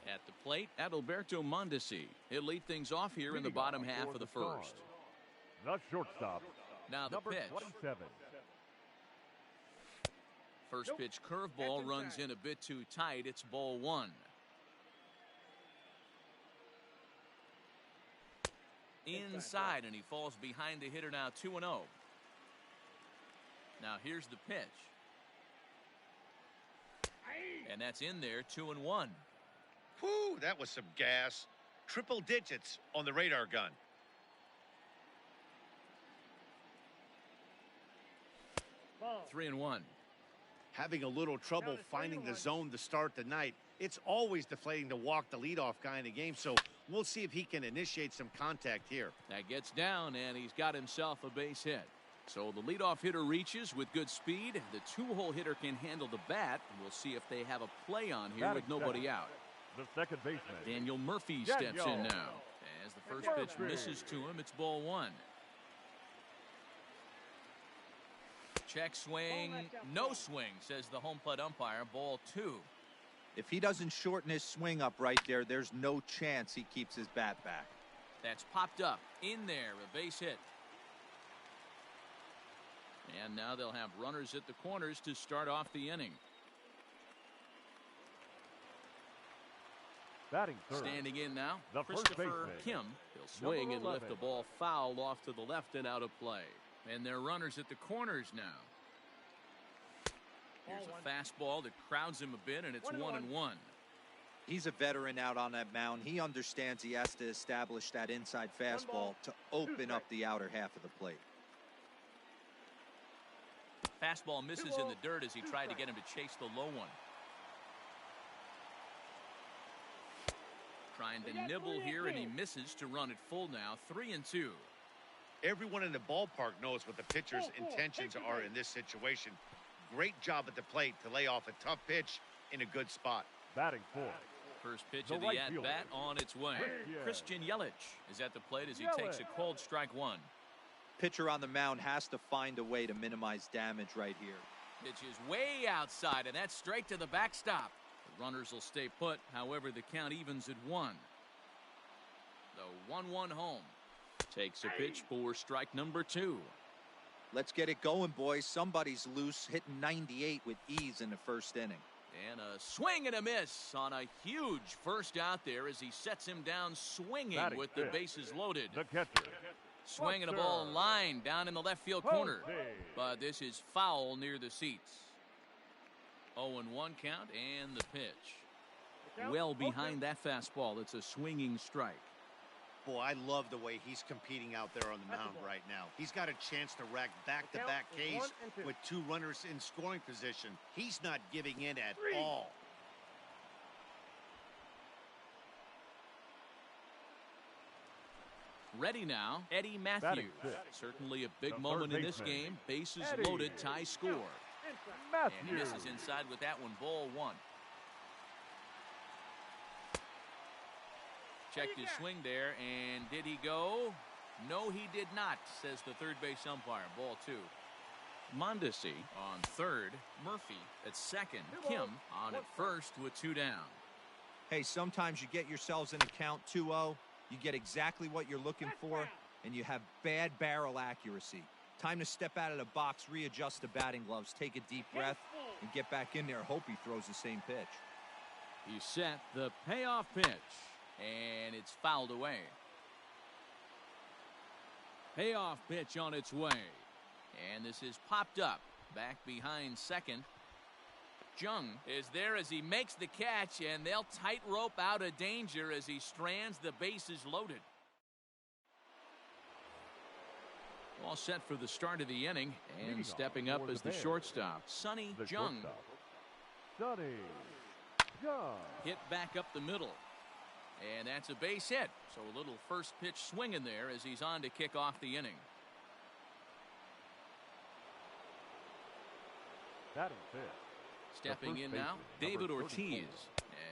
At the plate, Adalberto Mondesi. He'll lead things off here in the bottom half of the first.
The shortstop.
Now the
Number
pitch.
27.
First pitch curveball runs in a bit too tight. It's ball 1. Inside, and he falls behind the hitter now. 2-0. Now here's the pitch. And that's in there. 2-1.
Whew, that was some gas. Triple digits on the radar gun.
Ball.
3-1.
Having a little trouble
Down to
finding the
3-1.
zone to start the night. It's always deflating to walk the leadoff guy in the game, so we'll see if he can initiate some contact here.
That gets down, and he's got himself a base hit. So the leadoff hitter reaches with good speed. The 2-hole hitter can handle the bat. We'll see if they have a play on here with nobody out.
The second baseman.
Daniel Murphy
Yeah,
steps
yo.
in now. As the first pitch misses to him, it's ball 1. Check swing, no swing, says the home plate umpire. Ball 2.
If he doesn't shorten his swing up right there, there's no chance he keeps his bat back.
That's popped up in there, a base hit. And now they'll have runners at the corners to start off the inning.
Batting third.
Standing in now,
The first
Christopher
baseman.
Kim. He'll swing and lift
11.
the ball foul off to the left and out of play. And they're runners at the corners now. Here's a fastball that crowds him a bit, and it's 1-1.
He's a veteran out on that mound. He understands he has to establish that inside fastball to open up the outer half of the plate.
Fastball misses in the dirt as he tried to get him to chase the low one. Trying to nibble here, and he misses to run it full now. 3-2.
Everyone in the ballpark knows what the pitcher's intentions are in this situation. Great job at the plate to lay off a tough pitch in a good spot.
Batting fourth.
First pitch
The
of the
right
at-bat
fielder.
on its way.
Yeah.
Christian Yelich is at the plate as he takes a cold strike 1.
Pitcher on the mound has to find a way to minimize damage right here.
Pitch is way outside, and that's straight to the backstop. The runners will stay put. However, the count evens at 1. The 1-1 home. Takes a pitch for strike number 2.
Let's get it going, boys. Somebody's loose, hitting 98 with ease in the first inning.
And a swing and a miss on a huge first out there as he sets him down swinging
Batting
with the
fifth,
bases loaded.
the catcher.
Swinging a ball line down in the left field corner. But this is foul near the seats. 0-1 count and the pitch. Well behind that fastball. It's a swinging strike.
Boy, I love the way he's competing out there on the mound right now. He's got a chance to rack back-to-back Ks with 2 runners in scoring position. He's not giving in at all.
Ready now, Eddie Matthews. Certainly a big moment in this game. Bases loaded, tie score. And he misses inside with that one, ball 1. Checked his swing there, and did he go? No, he did not, says the third base umpire. Ball 2. Mondesi on third, Murphy at second, Kim on at first with 2 down.
Hey, sometimes you get yourselves in a count 2-0. You get exactly what you're looking for, and you have bad barrel accuracy. Time to step out of the box, readjust the batting gloves, take a deep breath, and get back in there. Hope he throws the same pitch.
He set the payoff pitch. And it's fouled away. Payoff pitch on its way. And this is popped up. Back behind second. Jung is there as he makes the catch, and they'll tightrope out of danger as he strands the bases loaded. All set for the start of the inning, and stepping up as the shortstop, Sonny Jung.
Sonny Jung.
Hit back up the middle. And that's a base hit. So a little first pitch swinging there as he's on to kick off the inning.
Batting fifth.
Stepping in now, David Ortiz.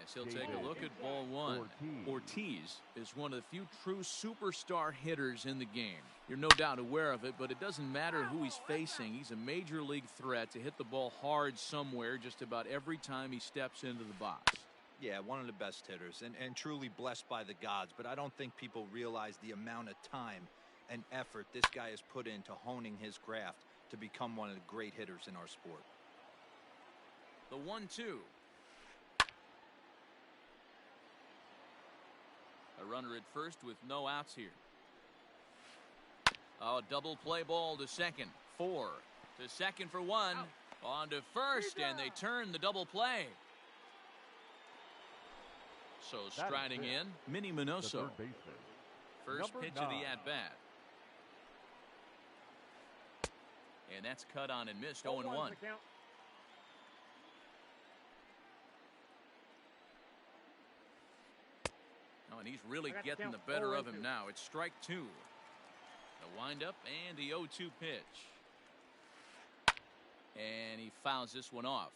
As he'll take a look at ball 1. Ortiz is one of the few true superstar hitters in the game. You're no doubt aware of it, but it doesn't matter who he's facing. He's a major league threat to hit the ball hard somewhere just about every time he steps into the box.
Yeah, one of the best hitters and truly blessed by the gods, but I don't think people realize the amount of time and effort this guy has put into honing his craft to become one of the great hitters in our sport.
The 1-2. A runner at first with no outs here. Oh, double play ball to second. 4 to second for 1. On to first, and they turn the double play. So striding in, Minnie Minoso. First pitch of the at-bat. And that's cut on and missed, 0-1. Oh, and he's really getting the better of him now. It's strike 2. The windup and the 0-2 pitch. And he fouls this one off.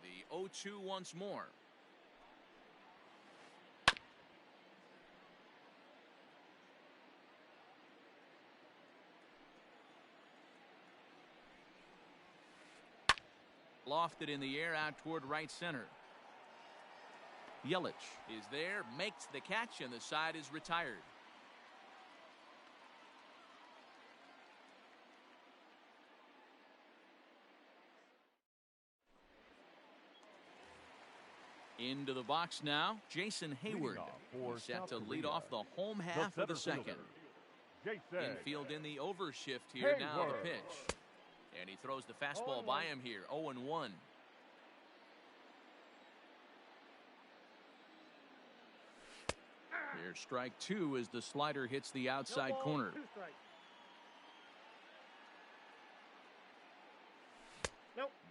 The 0-2 once more. Lofted in the air out toward right center. Yelich is there, makes the catch, and the side is retired. Into the box now, Jason Hayward. He's set to lead off the home half of the second. Infield in the overshift here now, the pitch. And he throws the fastball by him here, 0-1. Here's strike 2 as the slider hits the outside corner.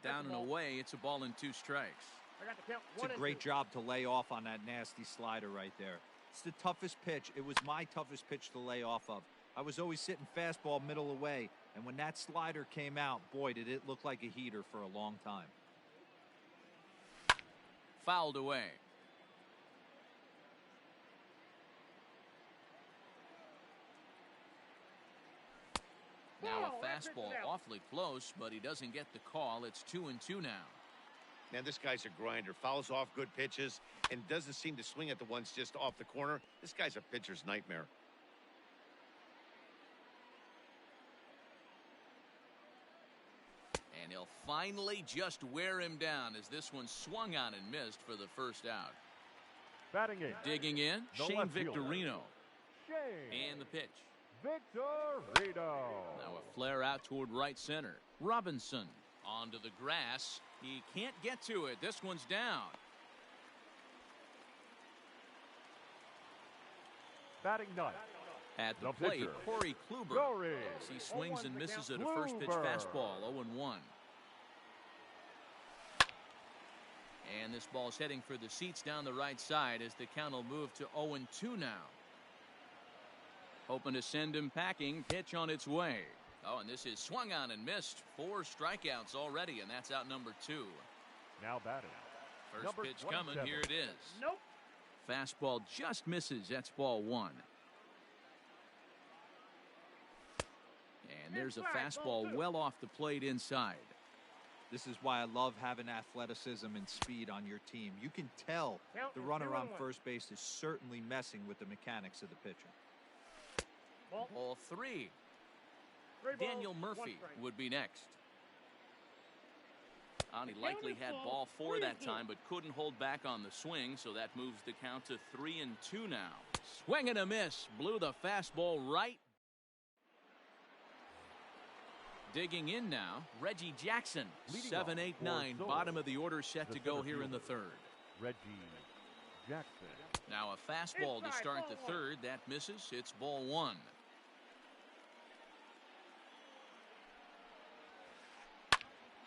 Down and away, it's a ball and 2 strikes.
It's a great job to lay off on that nasty slider right there. It's the toughest pitch. It was my toughest pitch to lay off of. I was always sitting fastball middle away, and when that slider came out, boy, did it look like a heater for a long time.
Fouled away. Now a fastball awfully close, but he doesn't get the call. It's 2-2 now.
Man, this guy's a grinder. Fouls off good pitches and doesn't seem to swing at the ones just off the corner. This guy's a pitcher's nightmare.
And And he'll finally just wear him down as this one swung on and missed for the first out.
Batting in.
Digging in,
The
Shane
left fielder.
Victorino.
Shane
And the pitch.
Victorino.
Now a flare out toward right center. Robinson onto the grass. He can't get to it. This one's down.
Batting ninth.
At the
The
plate,
pitcher.
Corey Kluber.
Corey.
As he swings and misses at a
Kluber.
first pitch fastball, 0-1. And this ball's heading for the seats down the right side as the count will move to 0-2 now. Hoping to send him packing. Pitch on its way. Oh, and this is swung on and missed. 4 strikeouts already, and that's out number 2.
Now batting.
First
Number
pitch coming.
27.
Here it is.
Nope.
Fastball just misses. That's ball 1. And there's a fastball well off the plate inside.
This is why I love having athleticism and speed on your team. You can tell the runner on first base is certainly messing with the mechanics of the pitcher.
Ball 3.
Three balls,
Daniel
1
Murphy
strike.
would be next. And he likely had ball 4 that time, but couldn't hold back on the swing, so that moves the count to 3-2 now. Swing and a miss. Blew the fastball right. Digging in now, Reggie Jackson.
Leading
7,
off
8,
for
9.
Soto.
Bottom of the order set
The
to go
center
here in the
fielder.
3rd.
Reggie Jackson.
Now a fastball to
Inside,
start
ball
the
1.
3rd. That misses. It's ball 1.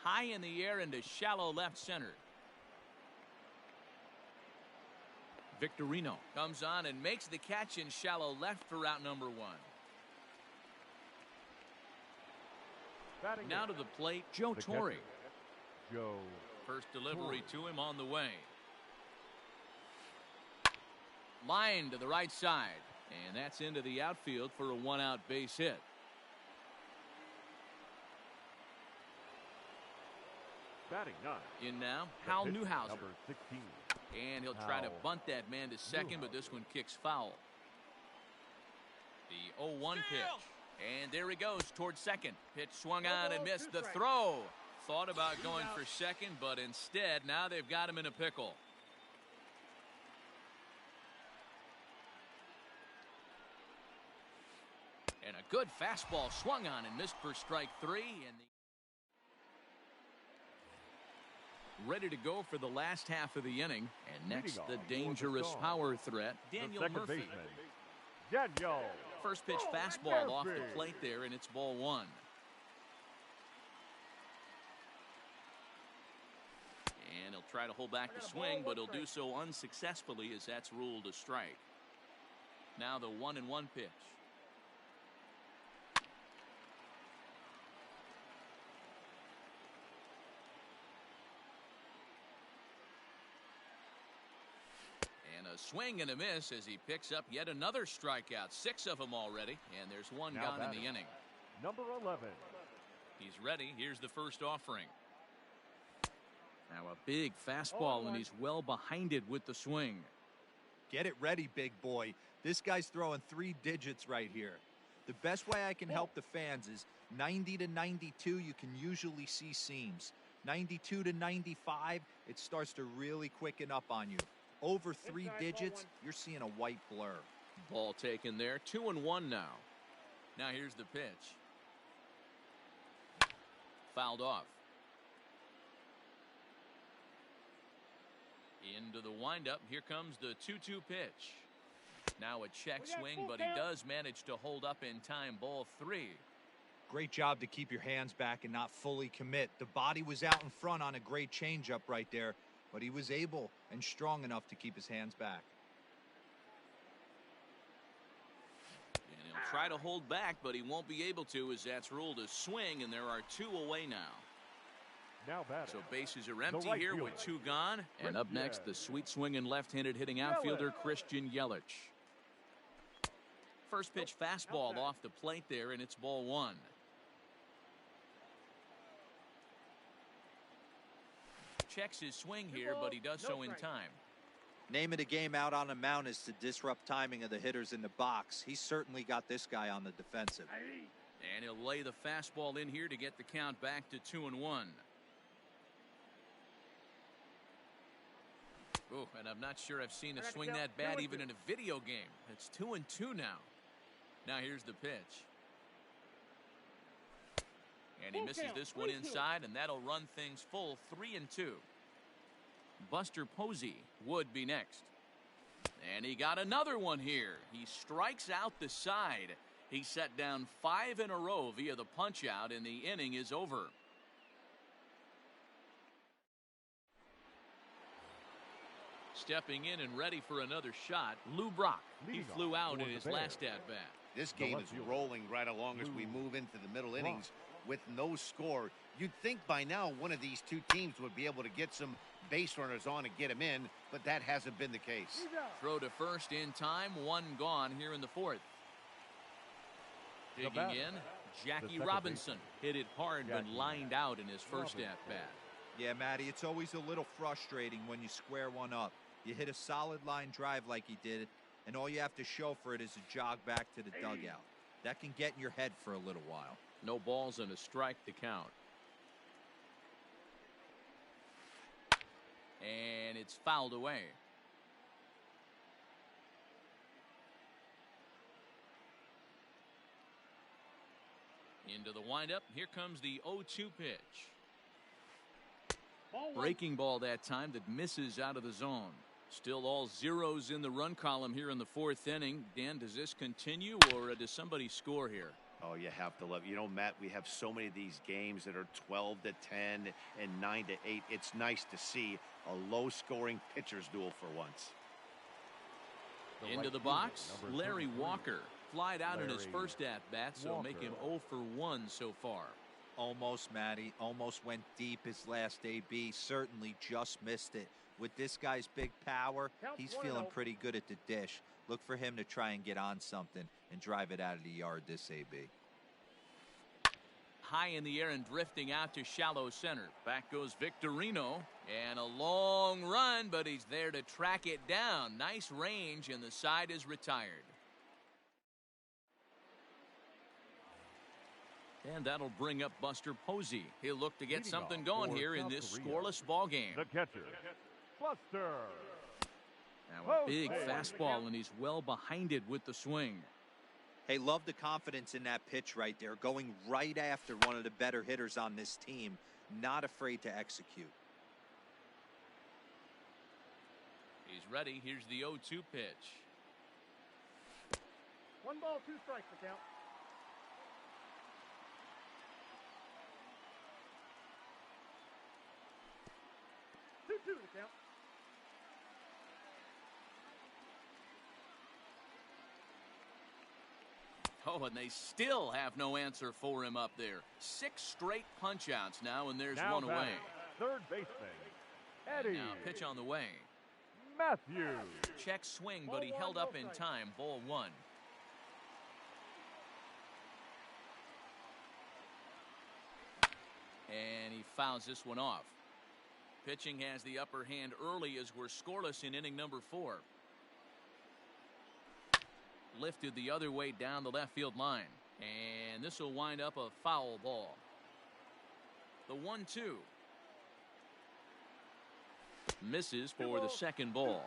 High in the air into shallow left center. Victorino comes on and makes the catch in shallow left for route number 1.
Batting
Now
in.
to the plate, Joe
The
Torre.
catcher, Joe.
First delivery
Torre.
to him on the way. Line to the right side. And that's into the outfield for a 1-out base hit.
Batting ninth.
In now,
The
Hal
pitcher,
Newhouser.
Number 16.
And he'll try to
Hal
bunt that man to second, but this one kicks foul. The 0-1 pitch. And there he goes towards second. Pitch swung on and missed the throw. Thought about going for second, but instead, now they've got him in a pickle. And a good fastball swung on and missed for strike 3. And ready to go for the last half of the inning. And next,
Leading
the
off for the
dangerous
Stars,
power threat,
The
Daniel
second
Murphy.
baseman, Daniel.
First pitch fastball off the
Murphy.
plate there, and it's ball 1. And he'll try to hold back the swing, but he'll do so unsuccessfully as that's ruled a strike. Now the 1-1 pitch. And a swing and a miss as he picks up yet another strikeout. 6 of them already, and there's 1
Now
gone in
batting.
the inning.
Number 11.
He's ready. Here's the first offering. Now a big fastball, and he's well behind it with the swing.
Get it ready, big boy. This guy's throwing 3 digits right here. The best way I can help the fans is 90 to 92, you can usually see seams. 92 to 95, it starts to really quicken up on you. Over 3
Inside, ball
digits,
1.
you're seeing a white blur.
Ball taken there. 2-1 now. Now here's the pitch. Fouled off. Into the windup. Here comes the 2-2 pitch. Now a check
We got
swing,
full
but he
count.
does manage to hold up in time. Ball 3.
Great job to keep your hands back and not fully commit. The body was out in front on a great changeup right there, but he was able and strong enough to keep his hands back.
And he'll try to hold back, but he won't be able to as that's ruled a swing, and there are 2 away now.
Now batting.
So bases are empty
right
here with
fielder.
2 gone. And up next, the sweet swinging left-handed hitting outfielder, Christian Yelich. First pitch fastball off the plate there, and it's ball 1. Checks his swing here, but he does so in time.
Name of the game out on the mound is to disrupt timing of the hitters in the box. He certainly got this guy on the defensive.
And he'll lay the fastball in here to get the count back to 2-1. Oh, and I'm not sure I've seen a swing that bad even in a video game. It's 2-2 now. Now here's the pitch. And he misses this one inside, and that'll run things full 3-2. Buster Posey would be next. And he got another one here. He strikes out the side. He set down 5 in a row via the punch out, and the inning is over. Stepping in and ready for another shot, Lou Brock. He flew out in his last at-bat.
This game is rolling right along as we move into the middle innings with no score. You'd think by now one of these two teams would be able to get some base runners on and get them in, but that hasn't been the case.
Throw to first in time, 1 gone here in the 4th. Digging in, Jackie Robinson hit it hard but lined out in his first at-bat.
Yeah, Matty, it's always a little frustrating when you square one up. You hit a solid line drive like he did, and all you have to show for it is a jog back to the dugout. That can get in your head for a little while.
No balls and a strike to count. And it's fouled away. Into the windup. Here comes the 0-2 pitch. Breaking ball that time that misses out of the zone. Still all zeros in the run column here in the 4th inning. Dan, does this continue or does somebody score here?
Oh, you have to love it. You know, Matt, we have so many of these games that are 12-10 and 9-8. It's nice to see a low-scoring pitcher's duel for once.
Into the box, Larry Walker. Flied out in his first at-bat, so make him 0 for 1 so far.
Almost, Matty. Almost went deep his last AB. Certainly just missed it. With this guy's big power, he's feeling pretty good at the dish. Look for him to try and get on something and drive it out of the yard this AB.
High in the air and drifting out to shallow center. Back goes Victorino. And a long run, but he's there to track it down. Nice range, and the side is retired. And that'll bring up Buster Posey. He'll look to get something going here in this scoreless ball game.
The catcher, Buster.
Now a big fastball, and he's well behind it with the swing.
Hey, love the confidence in that pitch right there. Going right after one of the better hitters on this team. Not afraid to execute.
He's ready. Here's the 0-2 pitch.
1 ball, 2 strikes to count. To count.
Oh, and they still have no answer for him up there. 6 straight punch-outs now, and there's one away.
Third baseman, Eddie.
And now pitch on the way.
Matthews.
Check swing, but he held up in time. Ball 1. And he fouls this one off. Pitching has the upper hand early as we're scoreless in inning number 4. Lifted the other way down the left field line. And this will wind up a foul ball. The 1-2. Misses for the second ball.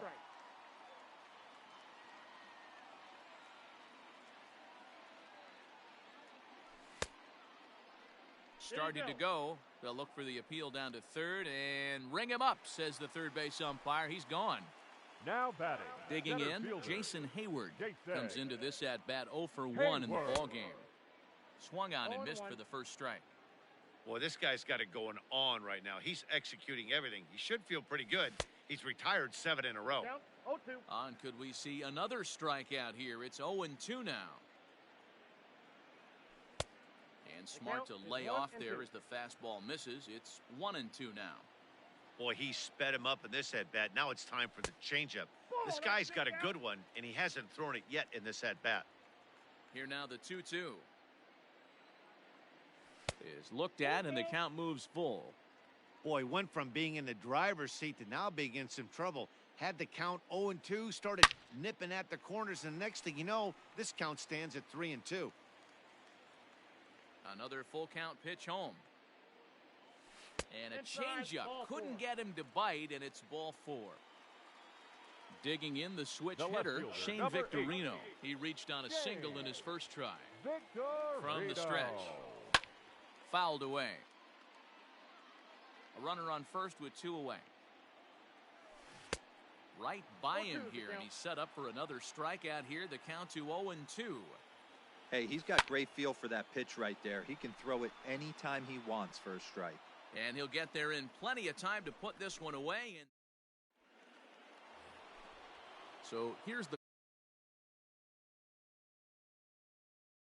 Started to go. They'll look for the appeal down to third and ring him up, says the third base umpire. He's gone.
Now batting.
Digging in,
fielder,
Jason Hayward
Jason.
comes into this at-bat 0 for 1 in the ball game. Swung on and missed for the first strike.
Boy, this guy's got it going on right now. He's executing everything. He should feel pretty good. He's retired 7 in a row.
Count, 0-2.
On could we see another strikeout here? It's 0-2 now. And smart to lay off there as the fastball misses. It's 1-2 now.
Boy, he sped him up in this at-bat. Now it's time for the changeup. This guy's got a good one, and he hasn't thrown it yet in this at-bat.
Here now the 2-2. Is looked at, and the count moves full.
Boy, went from being in the driver's seat to now being in some trouble. Had the count 0-2, started nipping at the corners, and the next thing you know, this count stands at 3-2.
Another full count pitch home. And a
Inside,
changeup.
ball
Couldn't
four.
get him to bite, and it's ball 4. Digging in the switch
The left
hitter,
fielder,
Shane
number
Victorino.
8.
He reached on a single in his first try.
Victorino.
From the stretch. Fouled away. A runner on first with 2 away. Right by him
0-2
here,
the
and
count.
he's set up for another strikeout here. The count to 0-2.
Hey, he's got great feel for that pitch right there. He can throw it anytime he wants for a strike.
And he'll get there in plenty of time to put this one away. And so here's the